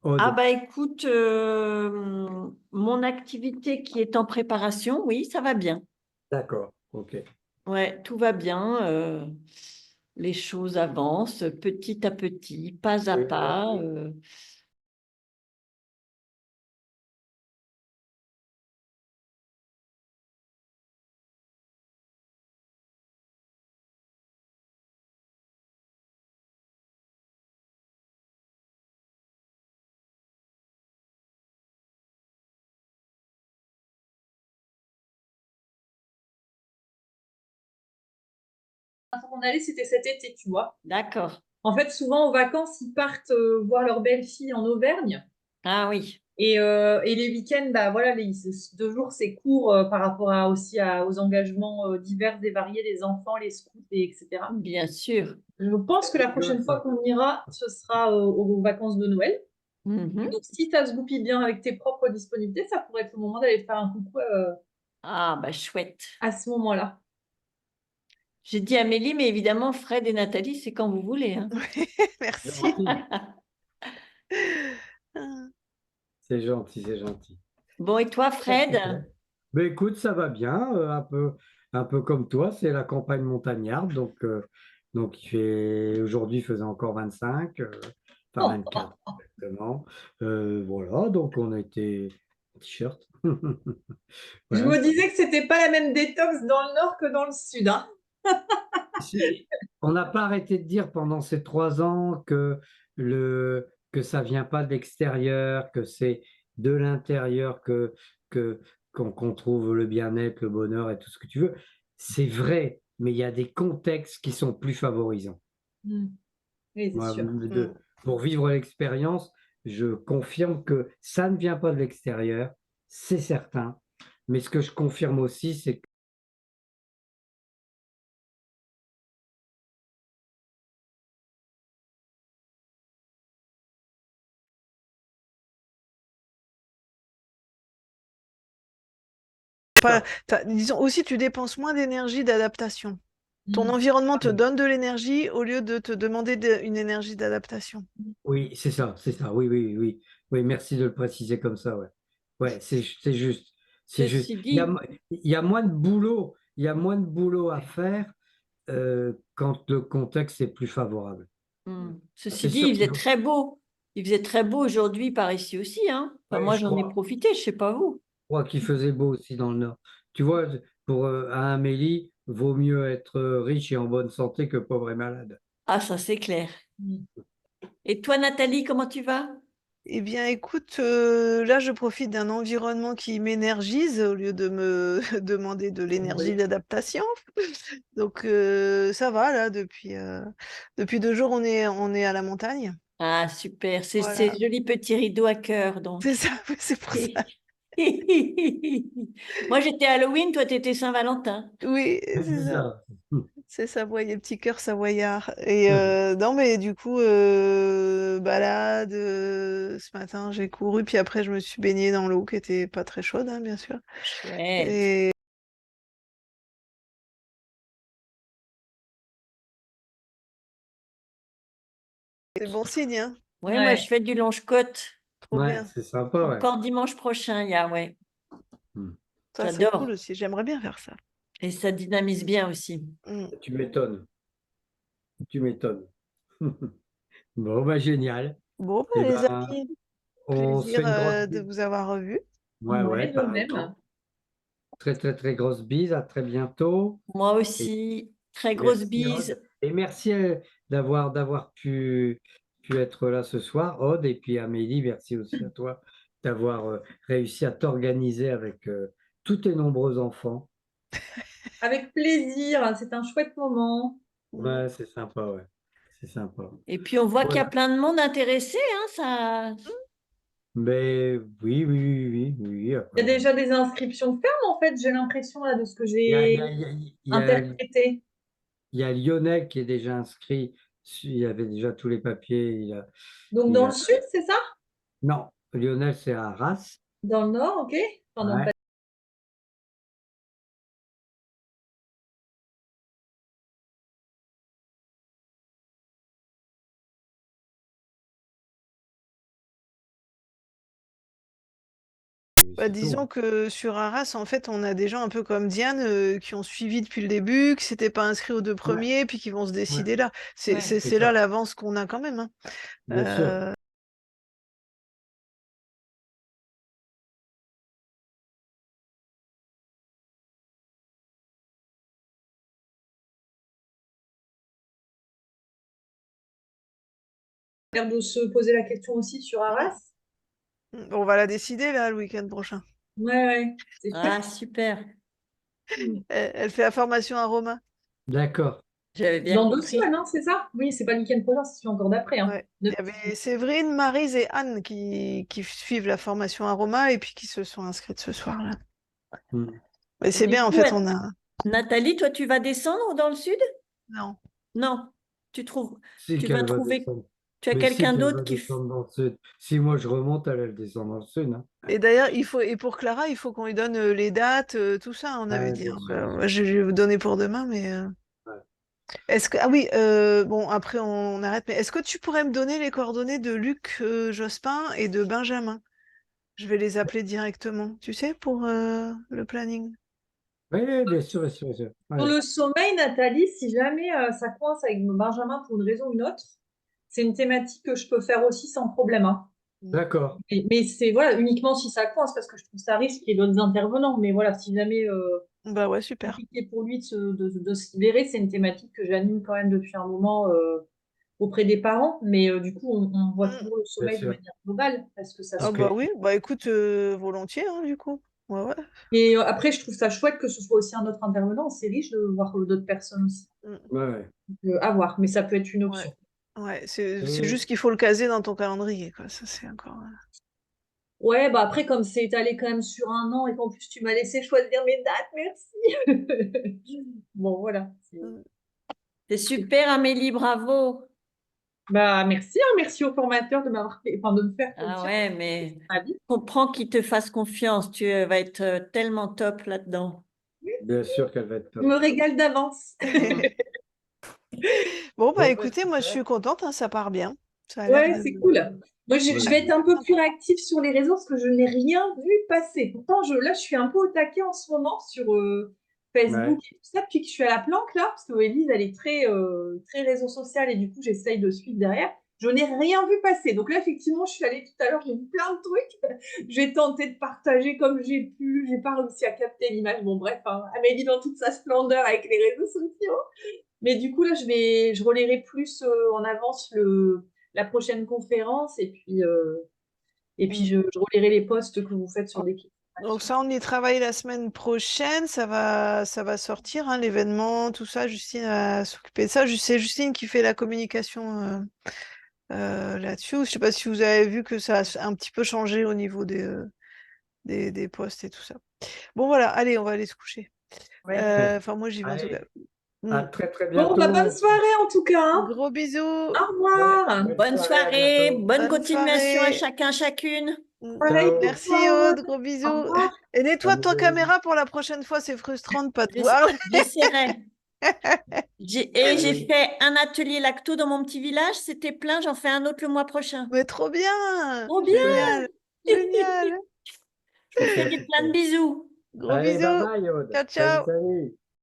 Ah Aude. bah écoute, mon activité qui est en préparation, oui, ça va bien. D'accord, ok. Ouais, tout va bien. Les choses avancent petit à petit, pas à Oui, pas. oui. On allait, c'était cet été, tu vois. D'accord. En fait, souvent, aux vacances, ils partent voir leur belle-fille en Auvergne. Ah oui, Et les week-ends, bah voilà, les 2 jours, c'est court par rapport aux engagements divers et variés des enfants, les scouts, etc. bien sûr. Je pense que la C'est bien prochaine fois ça. qu'on ira, ce sera aux vacances de Noël. Mhm. Donc, si ça se goupille bien avec tes propres disponibilités, ça pourrait être le moment d'aller te faire un coucou Ah bah chouette. à ce moment-là. J'ai dit Amélie, mais évidemment, Fred et Nathalie, c'est quand vous voulez, hein. Merci. Gentil. Ah, C'est gentil, c'est gentil. Bon, et toi, Fred? Ben écoute, ça va bien, un peu comme toi, c'est la campagne montagnarde, donc aujourd'hui il faisait encore 25, enfin Oh, 24 exactement. Voilà, donc on a été en t-shirt. je Voilà. me disais que c'était pas la même détox dans le nord que dans le sud, hein. On n'a pas arrêté de dire pendant ces 3 ans que ça vient pas de l'extérieur, que c'est de l'intérieur que, qu'on trouve le bien-être, le bonheur et tout ce que tu veux. C'est vrai, mais il y a des contextes qui sont plus favorisants. Mm. Oui, c'est Moi, sûr. pour vivre l'expérience, je confirme que ça ne vient pas de l'extérieur, c'est certain. Mais ce que je confirme aussi, c'est pas- ça. disons aussi, tu dépenses moins d'énergie d'adaptation. Ton Mm. environnement te donne de l'énergie au lieu de te demander une énergie d'adaptation. Oui, c'est ça. Oui, oui, oui. Oui, merci de le préciser comme ça, ouais. Ouais, c'est juste. C'est juste. Ceci dit, Il y a moins de boulot, il y a moins de boulot à faire quand le contexte est plus favorable. ceci C'est dit, sûr il qu'il faisait faut. très beau. Il faisait très beau aujourd'hui par ici aussi, hein. Enfin, Ouais, moi, j'en ai profité, je sais pas vous. je crois qu'il faisait beau aussi dans le Nord. Tu vois, à Amélie, vaut mieux être riche et en bonne santé que pauvre et malade. Ah, ça, c'est clair. Mm. Et toi, Nathalie, comment tu vas? Eh bien, écoute, là, je profite d'un environnement qui m'énergise au lieu de me demander de l'énergie Oui. d'adaptation. Donc, ça va, là, depuis 2 jours, on est à la montagne. Ah, super. C'est Voilà. ces jolis petits rideaux à cœur, C'est donc. ça, c'est pour ça. Moi, j'étais Halloween, toi, t'étais Saint-Valentin. Oui, C'est c'est ça. ça. C'est Savoyard, petit cœur savoyard. Et non, mais du coup, balade, ce matin, j'ai couru, puis après, je me suis baignée dans l'eau qui était pas très chaude, hein, bien sûr. Chouette. Et c'est bon signe, hein? Ouais, moi, Ouais. je fais du longe-côte. Trop Ouais, bien. c'est sympa, ouais. Encore dimanche prochain, ouais. Hmm. Ça, c'est cool J'adore. aussi. J'aimerais bien faire ça. Et ça dynamise bien aussi. Mm. Tu m'étonnes. Tu m'étonnes. Bon, bah, génial. Bon, bah, Eh les ben, amis, on se fait plaisir une grosse de bise. vous avoir revus. Ouais, ouais, Ouais, de même. pareillement. Très, très, très grosse bise. À très bientôt. Moi Et aussi, très grosse merci, bise. Aude. Et merci d'avoir pu être là ce soir, Aude. Et puis Amélie, merci aussi à toi d'avoir réussi à t'organiser avec tous tes nombreux enfants. Avec plaisir, c'est un chouette moment. Ouais, c'est sympa, ouais. C'est sympa. Et puis, on voit qu'il y a Voilà. plein de monde intéressé, hein, ça... Mais oui, oui, oui, oui, oui. Il y Après, a déjà des inscriptions fermes, en fait, j'ai l'impression, là, de ce que il y a, il y a- j'ai il y a- il y a- interprété. il y a Lionel qui est déjà inscrit. Il avait déjà tous les papiers. Donc, Il dans le a... sud, c'est ça? Non, Lionel, c'est à Arras. Dans le nord, ok? Enfin, dans le Ouais. Bah, C'est tout, disons hein. que sur Arras, en fait, on a des gens un peu comme Diane qui ont suivi depuis le début, qui s'étaient pas inscrits aux deux Ouais, premiers, puis qui vont se ouais, décider là. Ouais. c'est C'est là ça. l'avance qu'on a quand même, hein. Bien sûr. l'air de se poser la question aussi sur Arras. On va la décider là le week-end prochain. Ouais, c'est Ah, chouette. super. Elle fait la formation à Romain. D'accord. J'avais bien Dans 2 compris. semaines, hein, c'est ça? Oui, c'est pas le week-end prochain, c'est celui encore d'après, hein. Ouais. Il y avait Séverine, Maryse et Anne qui suivent la formation à Romain et puis qui se sont inscrites ce soir-là. Hmm. Mais c'est Du bien, en coup, fait, on a. Nathalie, toi, tu vas descendre dans le sud? Non. Non. Si Tu vas qu'elle va trouver, descendre. tu as Mais si quelqu'un qu'elle d'autre va descendre dans le sud. Si moi je remonte, elle descend dans le sud, hein. Et d'ailleurs, et pour Clara, il faut qu'on lui donne les dates, tout ça, on avait Ouais, dit, bien hein. sûr, bien sûr. Moi, je vais vous donner pour demain, mais. Ouais. Est-ce que. Ah oui, bon, après on arrête, mais est-ce que tu pourrais me donner les coordonnées de Luc Jospin et de Benjamin? Je vais les appeler directement, tu sais, pour le planning. Oui, oui, bien sûr, bien sûr, bien sûr. Pour Ouais. le sommeil, Nathalie, si jamais ça coince avec Benjamin pour une raison ou une autre, c'est une thématique que je peux faire aussi sans problème, hein. D'accord. Mais c'est voilà, uniquement si ça coince, parce que je trouve ça risque qu'il y ait d'autres intervenants. Mais voilà, si jamais Bah ouais, super. compliqué pour lui de se libérer, c'est une thématique que j'anime quand même depuis un moment auprès des parents. Mais du coup, on voit Mm. toujours le Bien sommeil de sûr. manière globale, parce que ça Ah se Ok. bah oui, bah écoute, volontiers, hein, du coup. Ouais, ouais. Et après, je trouve ça chouette que ce soit aussi un autre intervenant. C'est riche de voir d'autres personnes aussi. Mm. Ouais, ouais. À voir, mais ça peut être une Ouais. option. Ouais, c'est Et juste qu'il faut le caser dans ton calendrier, quoi. Ça, c'est encore. Ouais, bah après, comme c'est étalé quand même sur un an et qu'en plus tu m'as laissé choisir mes dates, merci. Bon, voilà. Mm. C'est super, Amélie, bravo. Bah, merci, hein, merci au formateur de m'avoir fait, enfin, de me faire Ah confiance. ouais, mais Ah oui. comprends qu'il te fasse confiance. Tu vas être tellement top là-dedans. bien sûr qu'elle va être Je top. me régale d'avance. Mm. Bon, bah Bon, ben, écoutez, moi je suis super. contente, hein, ça part bien. Ça a l'air Ouais, de. c'est cool. Moi, je Ouais. vais être un peu plus Sympa. réactive sur les réseaux parce que je n'ai rien vu passer. Pourtant, là, je suis un peu au taquet en ce moment sur Ouais. Facebook et tout ça, depuis que je suis à la planque là, parce que Élise, elle est très, très réseau social et du coup, j'essaye de suivre derrière. Je n'ai rien vu passer. Donc là, effectivement, je suis allée tout à l'heure, j'ai vu plein de trucs. J'ai tenté de partager comme j'ai pu. J'ai pas réussi à capter l'image. Bon, bref, hein, Amélie dans toute sa splendeur avec les réseaux sociaux. Mais du coup, là, je relayerai plus en avance la prochaine conférence et puis Mm. je relayerai les posts que vous faites sur des Donc questions. ça, on y travaille la semaine prochaine, ça va sortir, hein, l'événement, tout ça. Justine va s'occuper de ça. C'est Justine qui fait la communication là-dessus. Je sais pas si vous avez vu que ça a un petit peu changé au niveau des, des posts et tout ça. Bon, voilà, allez, on va aller se coucher. Ouais. Enfin, moi, j'y vais en tout Allez, cas. à Mm. très très Bon, bah, bonne bientôt. soirée en tout cas, hein. Gros bisous. Au Ouais, revoir. Bonne à soirée, bientôt. bonne Bonne continuation à soirée. chacun, chacune. Mm. Pareil pour Ciao. Merci toi. Aude, gros Au bisous. revoir. Et nettoie ton Salut. caméra pour la prochaine fois, c'est frustrant de pas te J'essa- voir. J'essaierai. J'ai Allez. fait un atelier lacto dans mon petit village, c'était plein, j'en fais un autre le mois prochain. Mais trop bien. Trop bien. Génial. Génial. Je vous fais des plein de bisous. Gros Allez, bye bisous. bye, Aude. Ciao, Salut, ciao. salut.